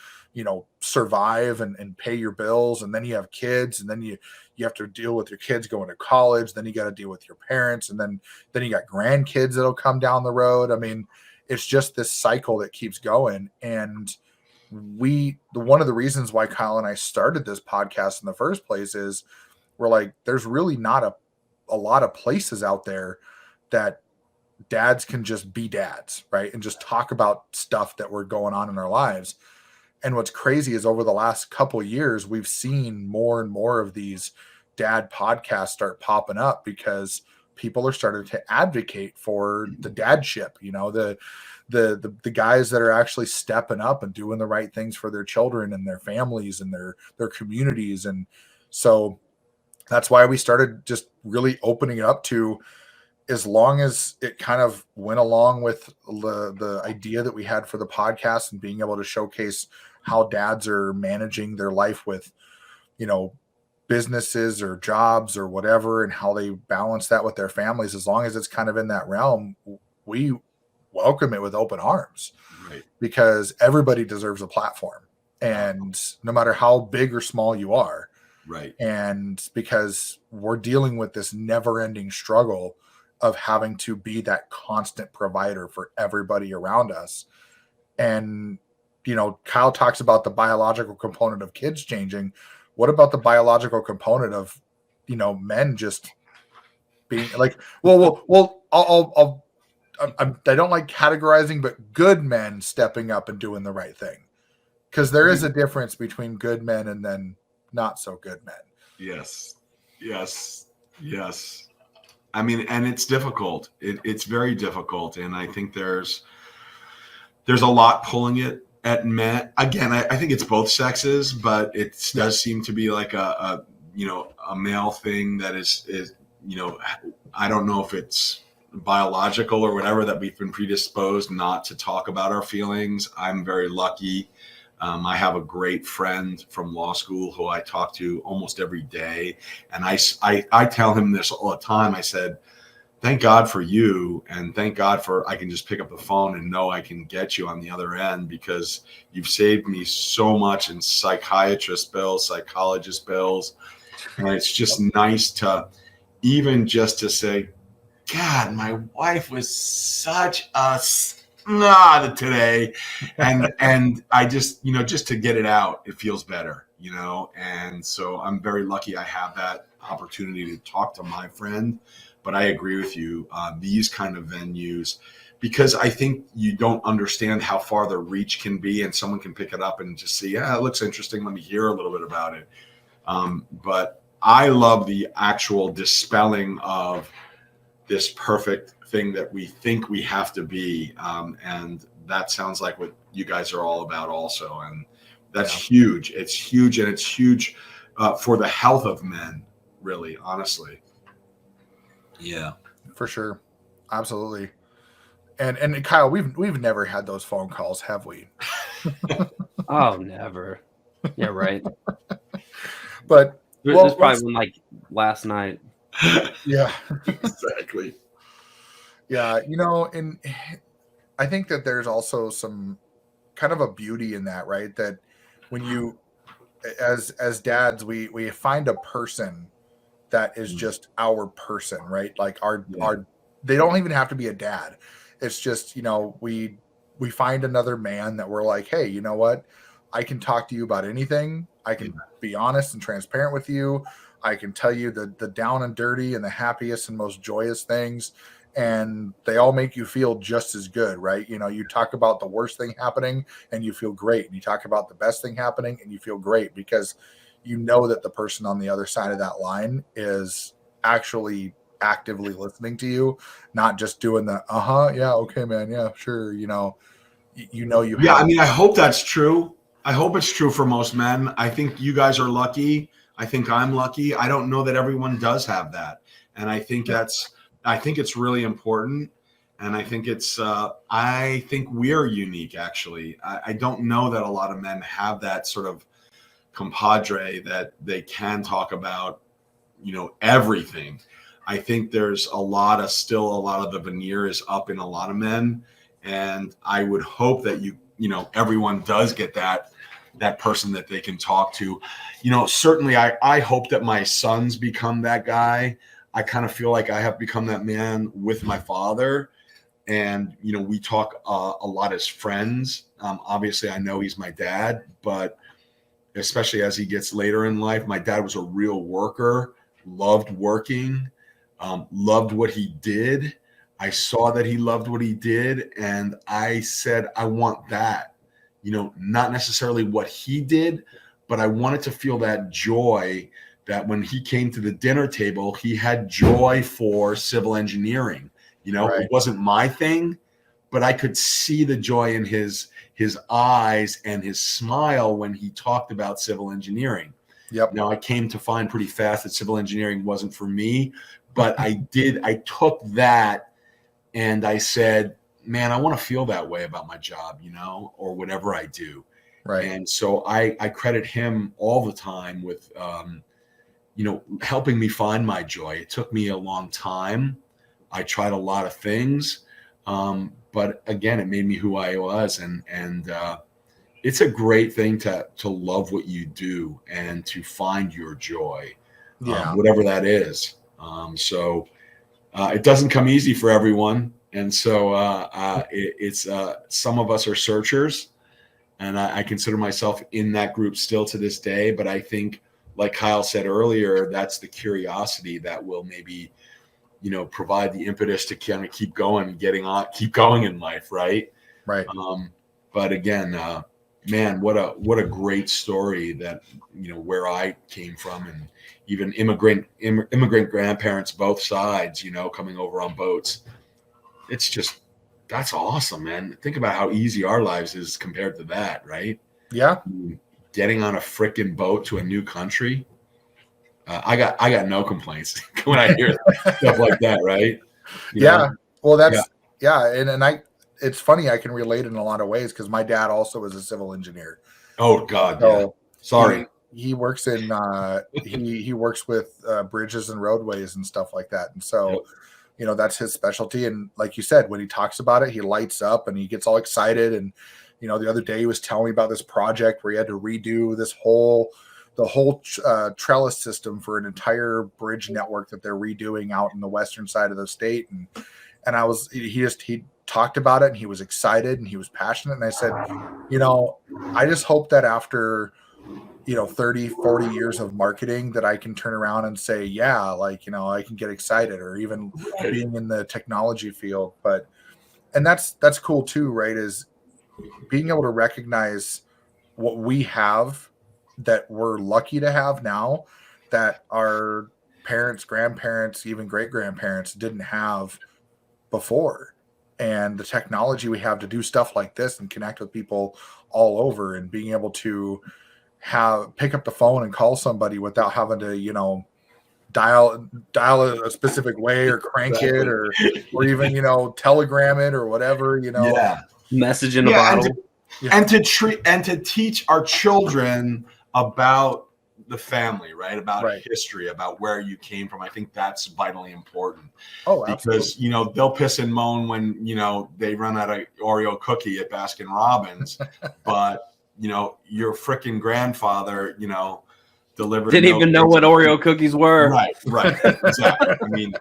survive and pay your bills. And then you have kids, and then you have to deal with your kids going to college. Then you got to deal with your parents. And then you got grandkids that'll come down the road. I mean, it's just this cycle that keeps going. And one of the reasons why Kyle and I started this podcast in the first place is we're like, there's really not a lot of places out there that dads can just be dads, right? And just talk about stuff that were going on in our lives. And what's crazy is over the last couple of years, we've seen more and more of these dad podcasts start popping up because people are starting to advocate for the dadship, the guys that are actually stepping up and doing the right things for their children and their families and their communities. And so that's why we started just really opening it up to, as long as it kind of went along with the idea that we had for the podcast and being able to showcase how dads are managing their life with, businesses or jobs or whatever, and how they balance that with their families. As long as it's kind of in that realm, we welcome it with open arms,
right?
Because everybody deserves a platform, and no matter how big or small you are,
right?
And because we're dealing with this never-ending struggle of having to be that constant provider for everybody around us. And, Kyle talks about the biological component of kids changing. What about the biological component of, men just being like, I don't like categorizing, but good men stepping up and doing the right thing. Because there is a difference between good men and then not so good men.
Yes. I mean, and it's difficult. It's very difficult. And I think there's a lot pulling it at men. Again, I think it's both sexes, but it does seem to be like a male thing that is, I don't know if it's biological or whatever, that we've been predisposed not to talk about our feelings. I'm very lucky. I have a great friend from law school who I talk to almost every day. And I tell him this all the time. I said, thank God for you. And thank God for, I can just pick up the phone and know I can get you on the other end, because you've saved me so much in psychiatrist bills, psychologist bills. And it's just nice to even just to say, God, my wife was such a snot today. And I just, just to get it out, it feels better, And so I'm very lucky I have that opportunity to talk to my friend. But I agree with you, these kind of venues, because I think you don't understand how far the reach can be, and someone can pick it up and just say, yeah, it looks interesting. Let me hear a little bit about it. But I love the actual dispelling of this perfect thing that we think we have to be. And that sounds like what you guys are all about also. And that's huge. It's huge. And it's huge for the health of men, really, honestly. Yeah,
for sure. Absolutely. And Kyle, we've never had those phone calls, have we?
Oh, never. Yeah, right.
But
there's probably one like last night.
Yeah,
exactly.
Yeah, and I think that there's also some kind of a beauty in that, right? That when you, as dads, we find a person that is just our person, right? Like our they don't even have to be a dad. It's just, we find another man that we're like, hey, you know what? I can talk to you about anything. I can be honest and transparent with you. I can tell you the down and dirty and the happiest and most joyous things. And they all make you feel just as good, right? You talk about the worst thing happening and you feel great. And you talk about the best thing happening and you feel great because you know that the person on the other side of that line is actually actively listening to you, not just doing the yeah, okay, man, yeah, sure. You
have. I mean, I hope that's true. I hope it's true for most men. I think you guys are lucky. I think I'm lucky. I don't know that everyone does have that, and I think it's really important. And I think I think we're unique. Actually, I don't know that a lot of men have that sort of compadre that they can talk about, everything. I think there's still a lot of the veneer is up in a lot of men. And I would hope that everyone does get that person that they can talk to. Certainly I hope that my sons become that guy. I kind of feel like I have become that man with my father. And, we talk a lot as friends. Obviously I know he's my dad, but especially as he gets later in life, my dad was a real worker, loved working, loved what he did. I saw that he loved what he did. And I said, I want that, not necessarily what he did, but I wanted to feel that joy that when he came to the dinner table, he had joy for civil engineering. It wasn't my thing, but I could see the joy in his eyes and his smile when he talked about civil engineering.
Yep.
Now I came to find pretty fast that civil engineering wasn't for me, but I took that and I said, man, I want to feel that way about my job, or whatever I do.
Right.
And so I credit him all the time with, helping me find my joy. It took me a long time. I tried a lot of things. But again, it made me who I was. And it's a great thing to love what you do and to find your joy, whatever that is. So it doesn't come easy for everyone. And so it's some of us are searchers, and I consider myself in that group still to this day. But I think, like Kyle said earlier, that's the curiosity that will maybe, provide the impetus to kind of keep going and keep going in life. Right.
Right.
But again, man, what a great story that, where I came from, and even immigrant grandparents, both sides, coming over on boats. It's just, that's awesome, man. Think about how easy our lives is compared to that. Right.
Yeah.
Getting on a frickin' boat to a new country. I got no complaints when I hear stuff like that. Right. You know?
Well, that's, And it's funny. I can relate in a lot of ways because my dad also was a civil engineer.
Oh God. So sorry.
He works in, he works with bridges and roadways and stuff like that. And so, that's his specialty. And like you said, when he talks about it, he lights up and he gets all excited. And, the other day he was telling me about this project where he had to redo this whole the whole trellis system for an entire bridge network that they're redoing out in the western side of the state. And he talked about it, and he was excited and he was passionate. And I said, I just hope that after 30, 40 years of marketing that I can turn around and say, yeah, like, I can get excited, or even being in the technology field. And that's cool too, right? Is being able to recognize what we have that we're lucky to have now that our parents, grandparents, even great grandparents didn't have before. And the technology we have to do stuff like this and connect with people all over, and being able to pick up the phone and call somebody without having to, dial a specific way, or crank it, or even, telegram it, or whatever,
message in a bottle.
And to teach our children about the family, right? About history, about where you came from. I think that's vitally important.
Oh, absolutely.
Because, they'll piss and moan when, they run out of Oreo cookie at Baskin Robbins, but your freaking grandfather, delivered.
Didn't even know what Oreo cookies were.
Right. Exactly. I mean,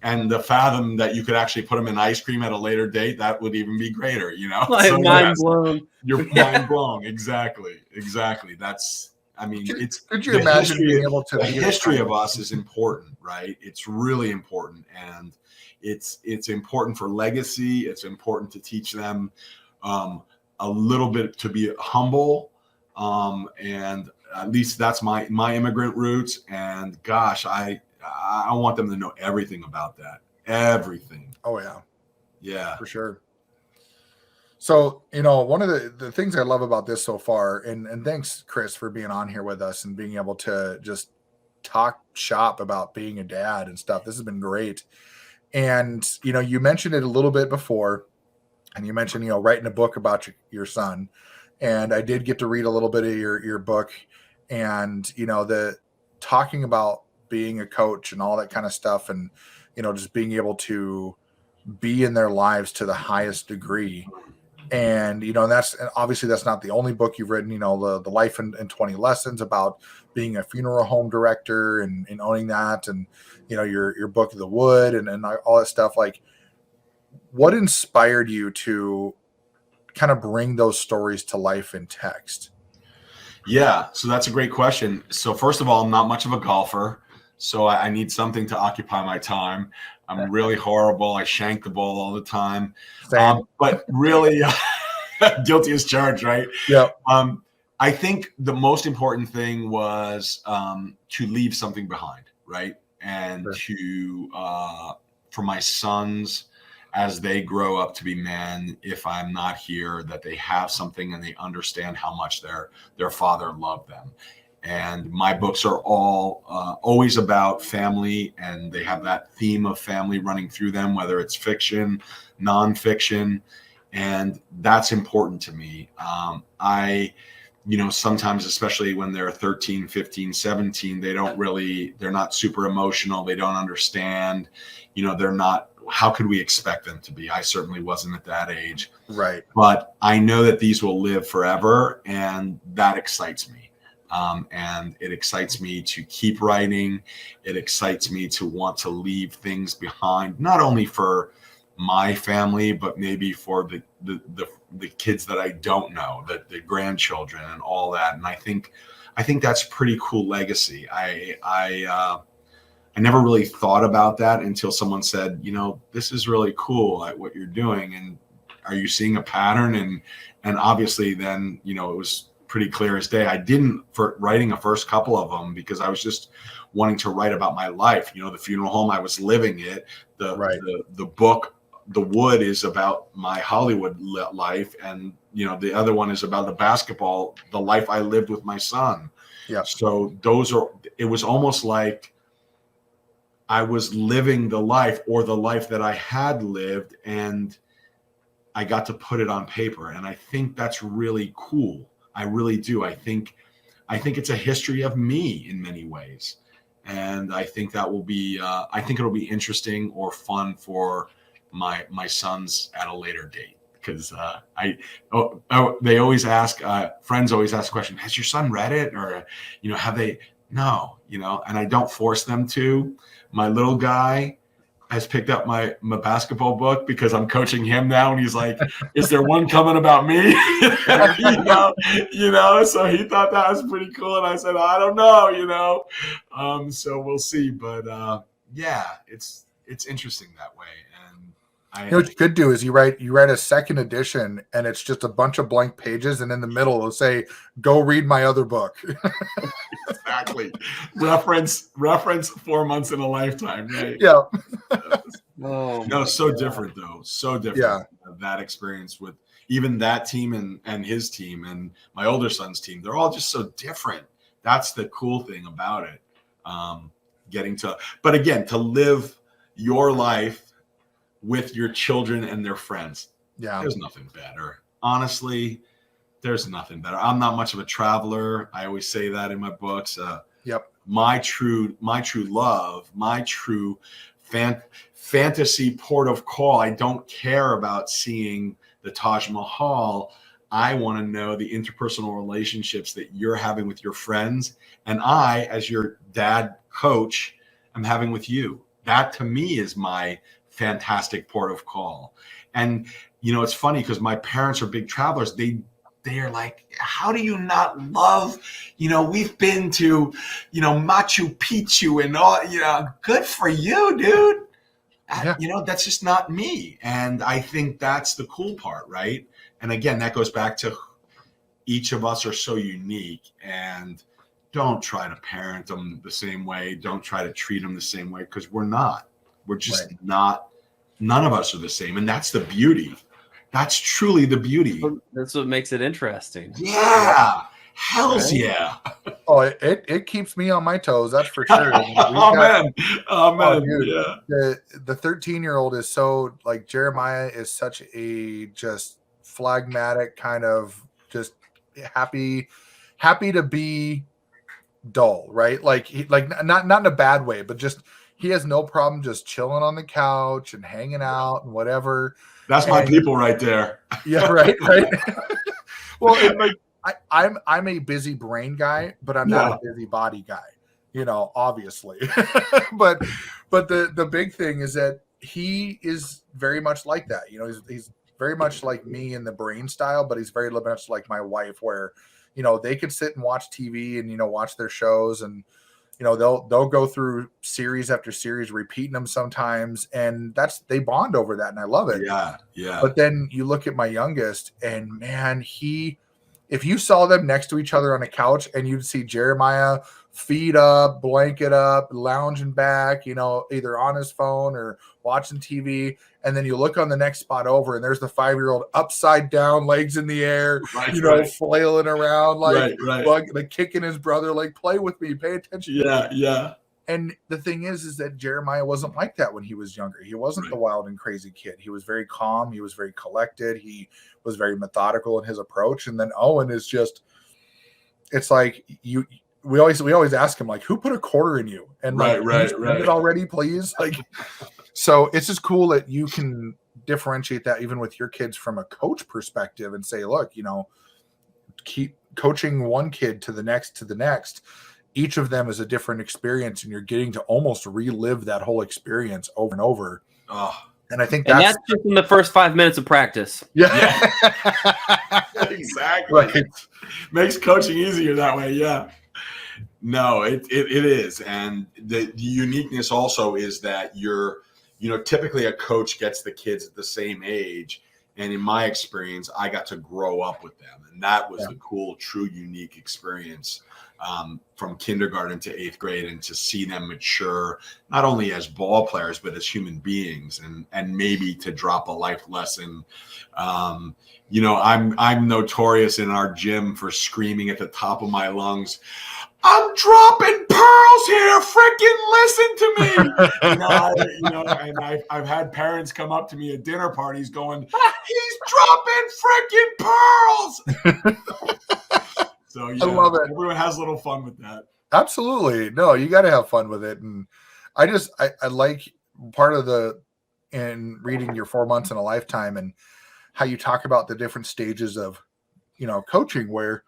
and the fathom that you could actually put them in ice cream at a later date, that would even be greater,
Mind blown.
You're mind blown. Exactly. That's,
could you imagine being able to?
The history of us is important, right? It's really important, and it's important for legacy. It's important to teach them a little bit to be humble, and at least that's my immigrant roots. And gosh, I want them to know everything about that. Everything.
Oh yeah.
Yeah,
for sure. So, one of the things I love about this so far, and thanks, Chris, for being on here with us and being able to just talk shop about being a dad and stuff. This has been great. And, you mentioned it a little bit before, and you mentioned, writing a book about your son. And I did get to read a little bit of your book, and, the talking about being a coach and all that kind of stuff, and, just being able to be in their lives to the highest degree. And, that's obviously that's not the only book you've written, the Life in 20 Lessons about being a funeral home director and owning that. And, your book, The Wood, and all that stuff. Like, what inspired you to kind of bring those stories to life in text?
Yeah. So that's a great question. So first of all, I'm not much of a golfer, so I need something to occupy my time. I'm really horrible. I shank the ball all the time. But really guilty as charged, right?
Yeah.
I think the most important thing was to leave something behind, right? And for my sons, as they grow up to be men, if I'm not here, that they have something and they understand how much their father loved them. And my books are all always about family, and they have that theme of family running through them, whether it's fiction, nonfiction, and that's important to me. Sometimes, especially when they're 13, 15, 17, they're not super emotional. They don't understand, how could we expect them to be? I certainly wasn't at that age.
Right.
But I know that these will live forever, and that excites me. And it excites me to keep writing. It excites me to want to leave things behind, not only for my family, but maybe for the kids that I don't know, the grandchildren and all that. And I think that's pretty cool legacy. I never really thought about that until someone said, this is really cool at what you're doing. And are you seeing a pattern? And obviously then, it was pretty clear as day. I didn't for writing a first couple of them because I was just wanting to write about my life. The funeral home, I was living it. The book, The Wood, is about my Hollywood life, and the other one is about the life I lived with my son.
Yeah.
So it was almost like I was living the life, or the life that I had lived, and I got to put it on paper. And I think that's really cool. I really do. I think it's a history of me in many ways. And I think that will be, I think it'll be interesting or fun for my sons at a later date, because they always ask, friends always ask the question, has your son read it? Or, have they? No, and I don't force them to. My little guy has picked up my basketball book because I'm coaching him now. And he's like, is there one coming about me? So he thought that was pretty cool. And I said, I don't know, so we'll see. But it's interesting that way. And
what you could do is you write a second edition and it's just a bunch of blank pages, and in the middle it'll say, go read my other book.
Exactly. Reference 4 months in a lifetime, right?
Yeah.
So different though. So different.
Yeah.
That experience with even that team and his team and my older son's team, they're all just so different. That's the cool thing about it. But again, to live your life with your children and their friends.
Yeah.
There's nothing better. Honestly, there's nothing better. I'm not much of a traveler. I always say that in my books.
Yep.
My true love, my true fantasy port of call. I don't care about seeing the Taj Mahal. I want to know the interpersonal relationships that you're having with your friends, and I, as your dad coach, am having with you. That to me is my fantastic port of call. And it's funny because my parents are big travelers. They are like, how do you not love, we've been to, Machu Picchu and all, good for you, dude.
Yeah.
That's just not me. And I think that's the cool part, right? And again, that goes back to each of us are so unique, and don't try to parent them the same way. Don't try to treat them the same way, because we're not. We're just not. None of us are the same. And that's the beauty. That's truly the beauty.
That's what makes it interesting.
Yeah. Hells yeah.
Oh, it keeps me on my toes. That's for sure.
Amen.
Dude,
Yeah.
The 13-year-old is so, like, Jeremiah is such a just phlegmatic kind of just happy to be dull, right? Like not in a bad way, but just he has no problem just chilling on the couch and hanging out and whatever.
That's my people right there.
Yeah, right. Well, I'm a busy brain guy, but I'm not a busy body guy, obviously. but the big thing is that he is very much like that. He's very much like me in the brain style, but he's very much like my wife, where they could sit and watch TV and watch their shows, and they'll go through series after series, repeating them sometimes, and they bond over that, and I love it.
Yeah.
But then you look at my youngest, and man, if you saw them next to each other on a couch, and you'd see Jeremiah feet up, blanket up, lounging back, either on his phone or watching TV, and then you look on the next spot over, and there's the 5-year-old upside down, legs in the air, flailing around, like kicking his brother, like, play with me, pay attention.
Yeah.
And the thing is that Jeremiah wasn't like that when he was younger. He wasn't the wild and crazy kid. He was very calm. He was very collected. He was very methodical in his approach. And then Owen is just, it's like we always ask him, like, who put a quarter in you? And right. It already, please. Like, so it's just cool that you can differentiate that even with your kids from a coach perspective and say, look, keep coaching one kid to the next. Each of them is a different experience, and you're getting to almost relive that whole experience over and over.
Oh.
And I think
that's just in the first 5 minutes of practice.
Yeah.
Exactly. Right. Makes coaching easier that way. Yeah. No, it is. And the uniqueness also is that typically a coach gets the kids at the same age. And in my experience, I got to grow up with them. And that was the cool, true, unique experience. From kindergarten to 8th grade, and to see them mature, not only as ball players, but as human beings, and maybe to drop a life lesson. I'm notorious in our gym for screaming at the top of my lungs, I'm dropping pearls here, freaking listen to me. And I've had parents come up to me at dinner parties going, he's dropping freaking pearls. So I love it. Everyone has a little fun with that.
Absolutely. No, you got to have fun with it. And I like part of in reading your 4 months in a lifetime, and how you talk about the different stages of, coaching, where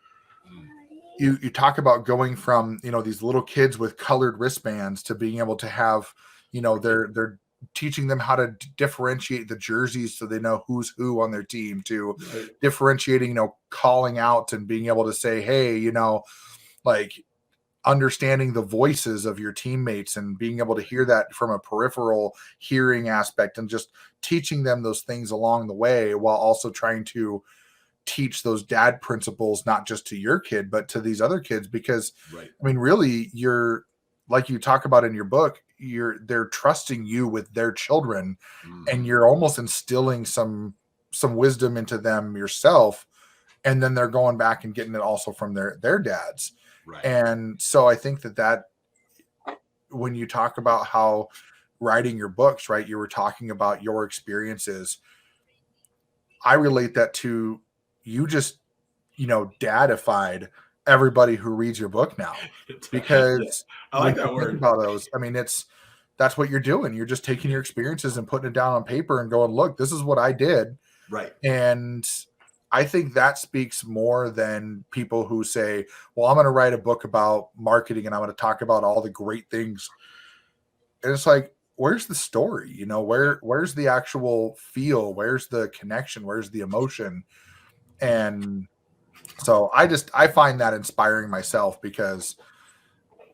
you talk about going from, these little kids with colored wristbands to being able to have, they're teaching them how to differentiate the jerseys so they know who's who on their team, to differentiating, calling out and being able to say, hey, like understanding the voices of your teammates and being able to hear that from a peripheral hearing aspect, and just teaching them those things along the way, while also trying to teach those dad principles, not just to your kid, but to these other kids. Because I mean, really, you're, like you talk about in your book, they're trusting you with their children, and you're almost instilling some wisdom into them yourself. And then they're going back and getting it also from their dads.
Right.
And so I think that when you talk about how writing your books, right, you were talking about your experiences. I relate that to, you just, dadified everybody who reads your book now, because
I like that word.
About those, I mean, that's what you're doing. You're just taking your experiences and putting it down on paper and going, look, this is what I did.
Right.
And I think that speaks more than people who say, well, I'm going to write a book about marketing and I'm going to talk about all the great things. And it's like, where's the story? Where's the actual feel? Where's the connection? Where's the emotion? And so I find that inspiring myself, because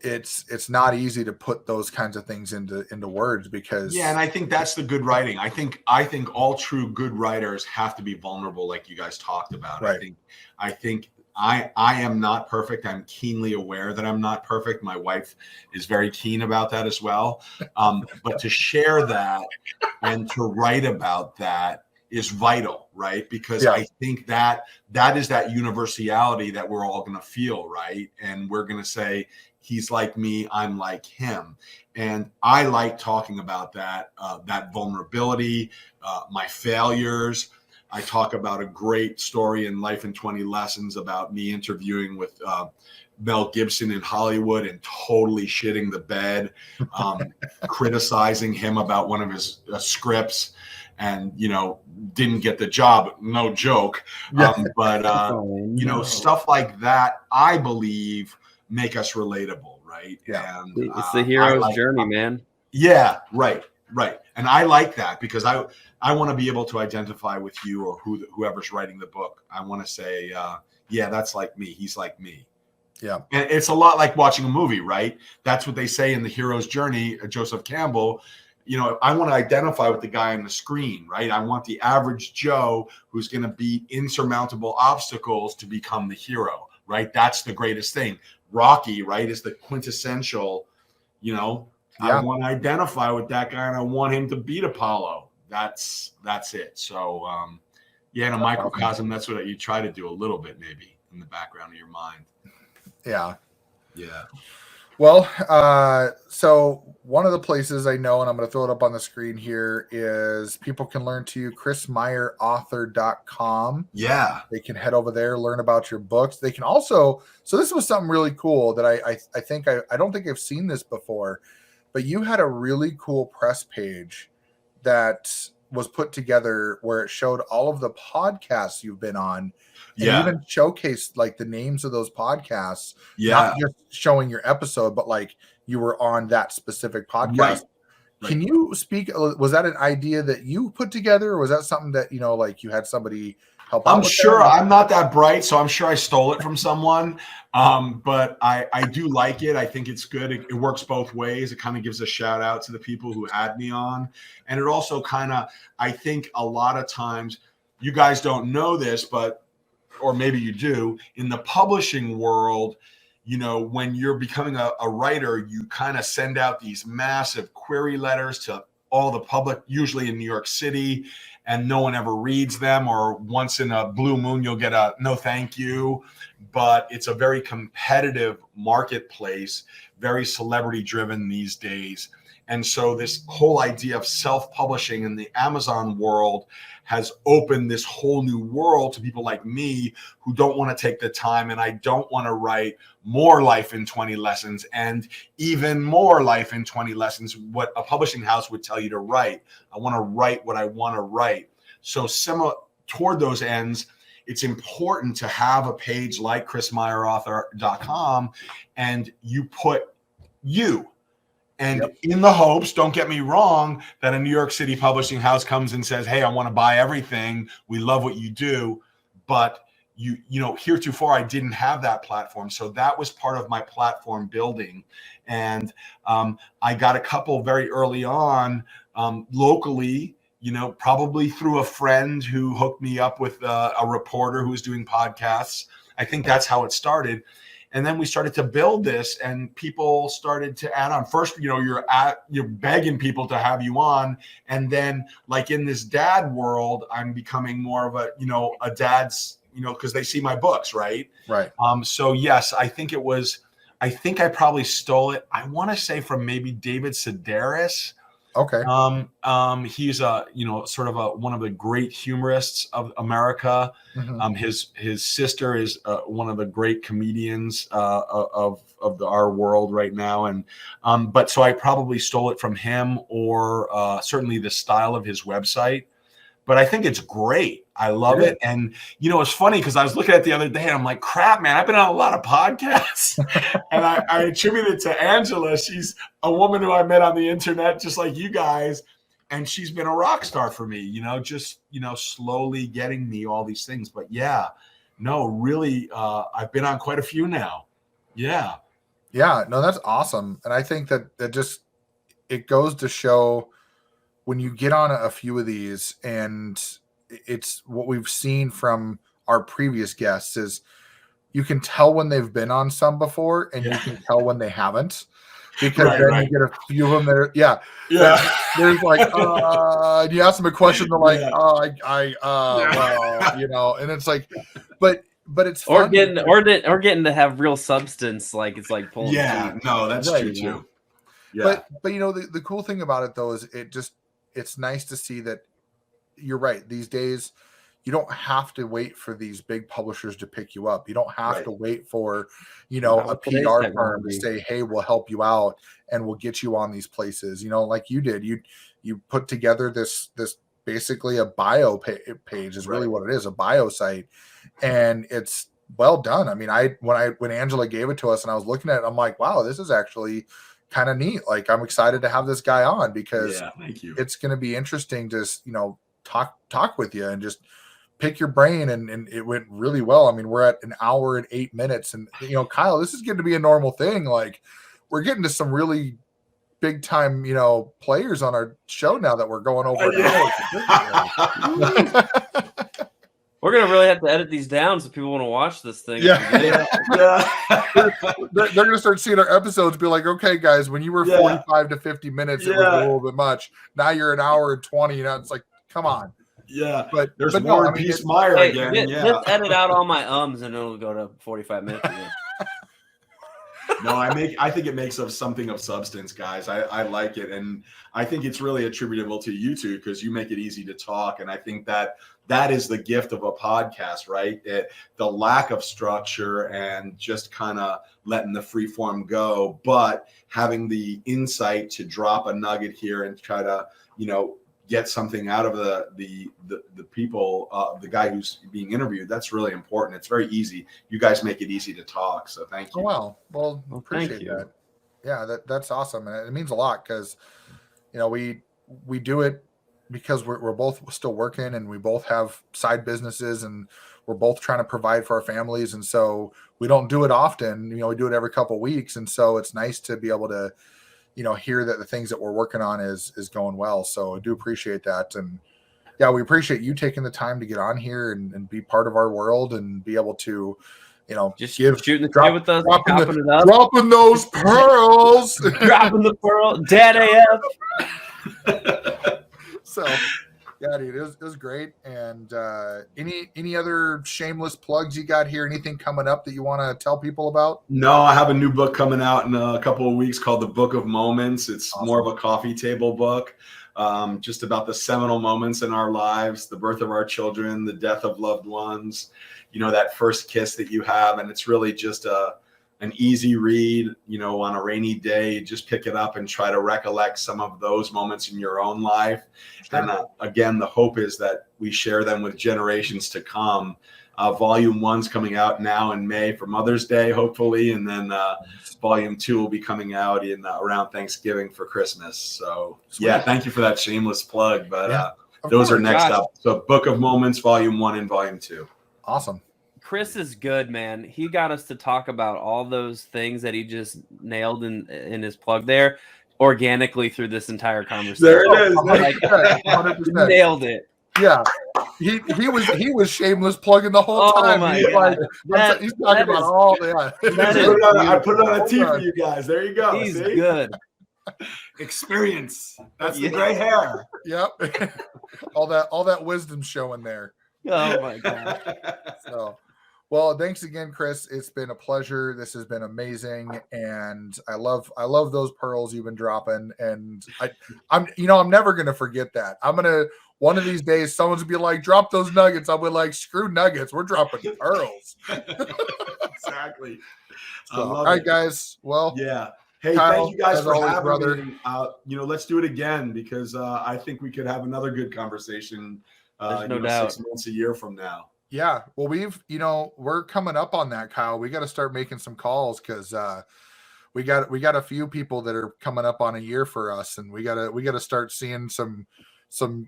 it's not easy to put those kinds of things into words, because
and I think that's the good writing. I think all true good writers have to be vulnerable, like you guys talked about.
Right.
I think I am not perfect. I'm keenly aware that I'm not perfect. My wife is very keen about that as well. But to share that and to write about that is vital, right? Because I think that is that universality that we're all going to feel, right? And we're going to say, he's like me, I'm like him. And I like talking about that vulnerability, my failures. I talk about a great story in Life in 20 Lessons about me interviewing with Mel Gibson in Hollywood and totally shitting the bed, criticizing him about one of his scripts, and, didn't get the job. No joke. But stuff like that, I believe, make us relatable, right?
Yeah.
And
it's the hero's journey, man.
Yeah, right. And I like that, because I want to be able to identify with you or whoever's writing the book. I want to say, that's like me. He's like me.
Yeah.
And it's a lot like watching a movie, right? That's what they say in The Hero's Journey, Joseph Campbell. I want to identify with the guy on the screen, right? I want the average Joe who's going to beat insurmountable obstacles to become the hero, right? That's the greatest thing. Rocky, right, is the quintessential, I want to identify with that guy and I want him to beat Apollo. That's it. So, in a microcosm, that's what you try to do a little bit, maybe in the background of your mind.
Yeah.
Yeah.
Well, so one of the places I know, and I'm going to throw it up on the screen here, is people can learn to you, chrismeyerauthor.com.
Yeah.
They can head over there, learn about your books. They can also, so this was something really cool that I think, I don't think I've seen this before, but you had a really cool press page that was put together where it showed all of the podcasts you've been on. And even showcased like the names of those podcasts, not just showing your episode, but like you were on that specific podcast. Right. Can you speak? Was that an idea that you put together, or was that something that, like you had somebody help out?
I'm sure I'm not that bright, so I'm sure I stole it from someone. But I do like it. I think it's good. It works both ways. It kind of gives a shout out to the people who had me on. And it also I think a lot of times, you guys don't know this, or maybe you do, in the publishing world, when you're becoming a writer, you kind of send out these massive query letters to all the public, usually in New York City, and no one ever reads them, or once in a blue moon, you'll get a no thank you. But it's a very competitive marketplace, very celebrity driven these days. And so this whole idea of self-publishing in the Amazon world has opened this whole new world to people like me who don't want to take the time, and I don't want to write more Life in 20 Lessons and even more Life in 20 Lessons, what a publishing house would tell you to write. I want to write what I want to write. So similar toward those ends, it's important to have a page like chrismeyerauthor.com, and you put you. And in the hopes, don't get me wrong, that a New York City publishing house comes and says, hey, I want to buy everything. We love what you do. But you know, heretofore, I didn't have that platform. So that was part of my platform building. And I got a couple very early on locally, you know, probably through a friend who hooked me up with a reporter who was doing podcasts. I think that's how it started. And then we started to build this, and people started to add on. First, you know, you're begging people to have you on. And then, like in this dad world, I'm becoming more of a dad's, you know, because they see my books, right?
Right.
So yes, I think I probably stole it. I want to say from maybe David Sedaris.
Okay.
He's sort of one of the great humorists of America.
Mm-hmm.
His sister is one of the great comedians of our world right now. And but so I probably stole it from him, or certainly the style of his website. But I think it's great. I love it. And, you know, it's funny because I was looking at the other day and I'm like, crap, man, I've been on a lot of podcasts. And I attribute it to Angela. She's a woman who I met on the internet, just like you guys. And she's been a rock star for me, you know, just, you know, slowly getting me all these things. But yeah, no, really, I've been on quite a few now. Yeah.
Yeah, no, that's awesome. And I think that it goes to show, when you get on a few of these, and it's what we've seen from our previous guests, is you can tell when they've been on some before, and you can tell when they haven't, because you get a few of them that there's like, and you ask them a question, they're like, well, you know, and it's like, but it's fun.
or getting to have real substance, like it's like pulling.
No, that's true too.
Yeah. But you know, the cool thing about it though is it's nice to see that you're right. These days, you don't have to wait for these big publishers to pick you up. You don't have to wait for, you know, a PR firm to say, hey, we'll help you out and we'll get you on these places. You know, like you did, you put together this basically a bio page is really what it is, a bio site. And it's well done. I mean, when Angela gave it to us and I was looking at it, I'm like, wow, this is actually kind of neat. Like, I'm excited to have this guy on, because
thank you.
It's going to be interesting to, you know, talk with you and just pick your brain. And it went really well. I mean, we're at 1 hour and 8 minutes, and, you know, Kyle, this is going to be a normal thing. Like, we're getting to some really big time, you know, players on our show now that we're going over.
We're gonna really have to edit these down so people want to watch this thing.
They're gonna start seeing our episodes, be like, okay, guys, when you were 45 to 50 minutes, it was a little bit much. Now you're 1 hour and 20. You know, it's like, come on.
Yeah,
but
there's more Chris Meyer again.
Just edit out all my ums, and it'll go to 45 minutes again.
No, I think it makes something of substance, guys. I like it, and I think it's really attributable to you two, because you make it easy to talk, and I think that is the gift of a podcast, right? The lack of structure and just kind of letting the free form go, but having the insight to drop a nugget here and try to, you know, get something out of the people, the guy who's being interviewed. That's really important. It's very easy. You guys make it easy to talk. So thank you.
Oh, wow. Well, appreciate that. Yeah, that's awesome. And it means a lot, because, you know, we do it because we're both still working, and we both have side businesses, and we're both trying to provide for our families. And so we don't do it often, you know, we do it every couple of weeks. And so it's nice to be able to, you know, hear that the things that we're working on is going well. So I do appreciate that. And yeah, we appreciate you taking the time to get on here and be part of our world, and be able to, you know,
just shooting the shit with us,
dropping those pearls,
dropping the pearl, Dad AF.
So yeah, dude, it was great. And any other shameless plugs you got here? Anything coming up that you want to tell people about?
No, I have a new book coming out in a couple of weeks called The Book of Moments. It's more of a coffee table book, just about the seminal moments in our lives, the birth of our children, the death of loved ones, you know, that first kiss that you have. And it's really just an easy read, you know, on a rainy day. Just pick it up and try to recollect some of those moments in your own life.
Sure.
And again, the hope is that we share them with generations to come. Volume 1's coming out now in May for Mother's Day, hopefully, and then Volume 2 will be coming out in around Thanksgiving for Christmas. So
Sweet.
yeah, thank you for that shameless plug. But
Of
those are
course.
next
Josh.
up. So Book of Moments, Volume 1 and Volume 2.
Awesome.
Chris is good, man. He got us to talk about all those things that he just nailed in his plug there organically through this entire conversation.
There it is.
Like,
100%.
nailed it.
Yeah, he was shameless plugging the whole
Oh
time.
my
He's
God.
like, he's talking about all that.
that is
I put it on a tee for you guys. There you go.
He's
See?
good.
Experience. That's
Yeah.
the gray hair.
Yep, all that wisdom showing there.
Oh my God.
So, well, thanks again, Chris. It's been a pleasure. This has been amazing, and I love those pearls you've been dropping. And I'm never gonna forget that. One of these days, someone's gonna be like, "Drop those nuggets." I'll be like, "Screw nuggets. We're dropping pearls."
Exactly. I
So,
love
all right,
it.
guys. Well,
Yeah. Hey,
Kyle,
thank you guys
as
for
always,
having
brother.
me. Let's do it again because I think we could have another good conversation.
There's no doubt.
6 months, a year from now.
yeah. Well, we're coming up on that, Kyle. We got to start making some calls because we got a few people that are coming up on a year for us, and we gotta start seeing some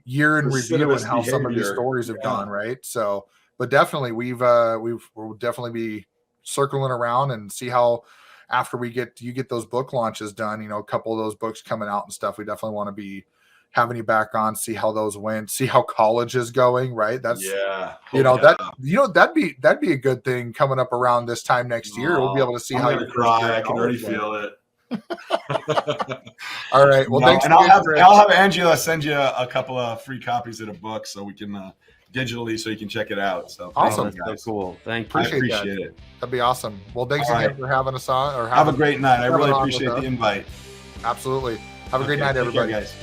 year in review and how some of these
behavior.
stories have
Yeah.
gone, right? So, but definitely we'll definitely be circling around and see how after you get those book launches done, a couple of those books coming out and stuff. We definitely want to be having you back on, see how those went, see how college is going, right? That'd be a good thing coming up around this time next year. We'll be able to see
I'm
how
gonna
you
cry. I can already feel it.
All right. Well, thanks.
And I'll have Angela send you a couple of free copies of the book so we can digitally so you can check it out. So
Awesome.
That's so cool. Thank you.
I
Appreciate
appreciate it.
That'd be awesome. Well, thanks
All
again
right.
for having us on. Or
Have a great night. I
having
really
on with
appreciate
us.
the invite.
Absolutely. Have a great night,
Take care,
everybody.
guys.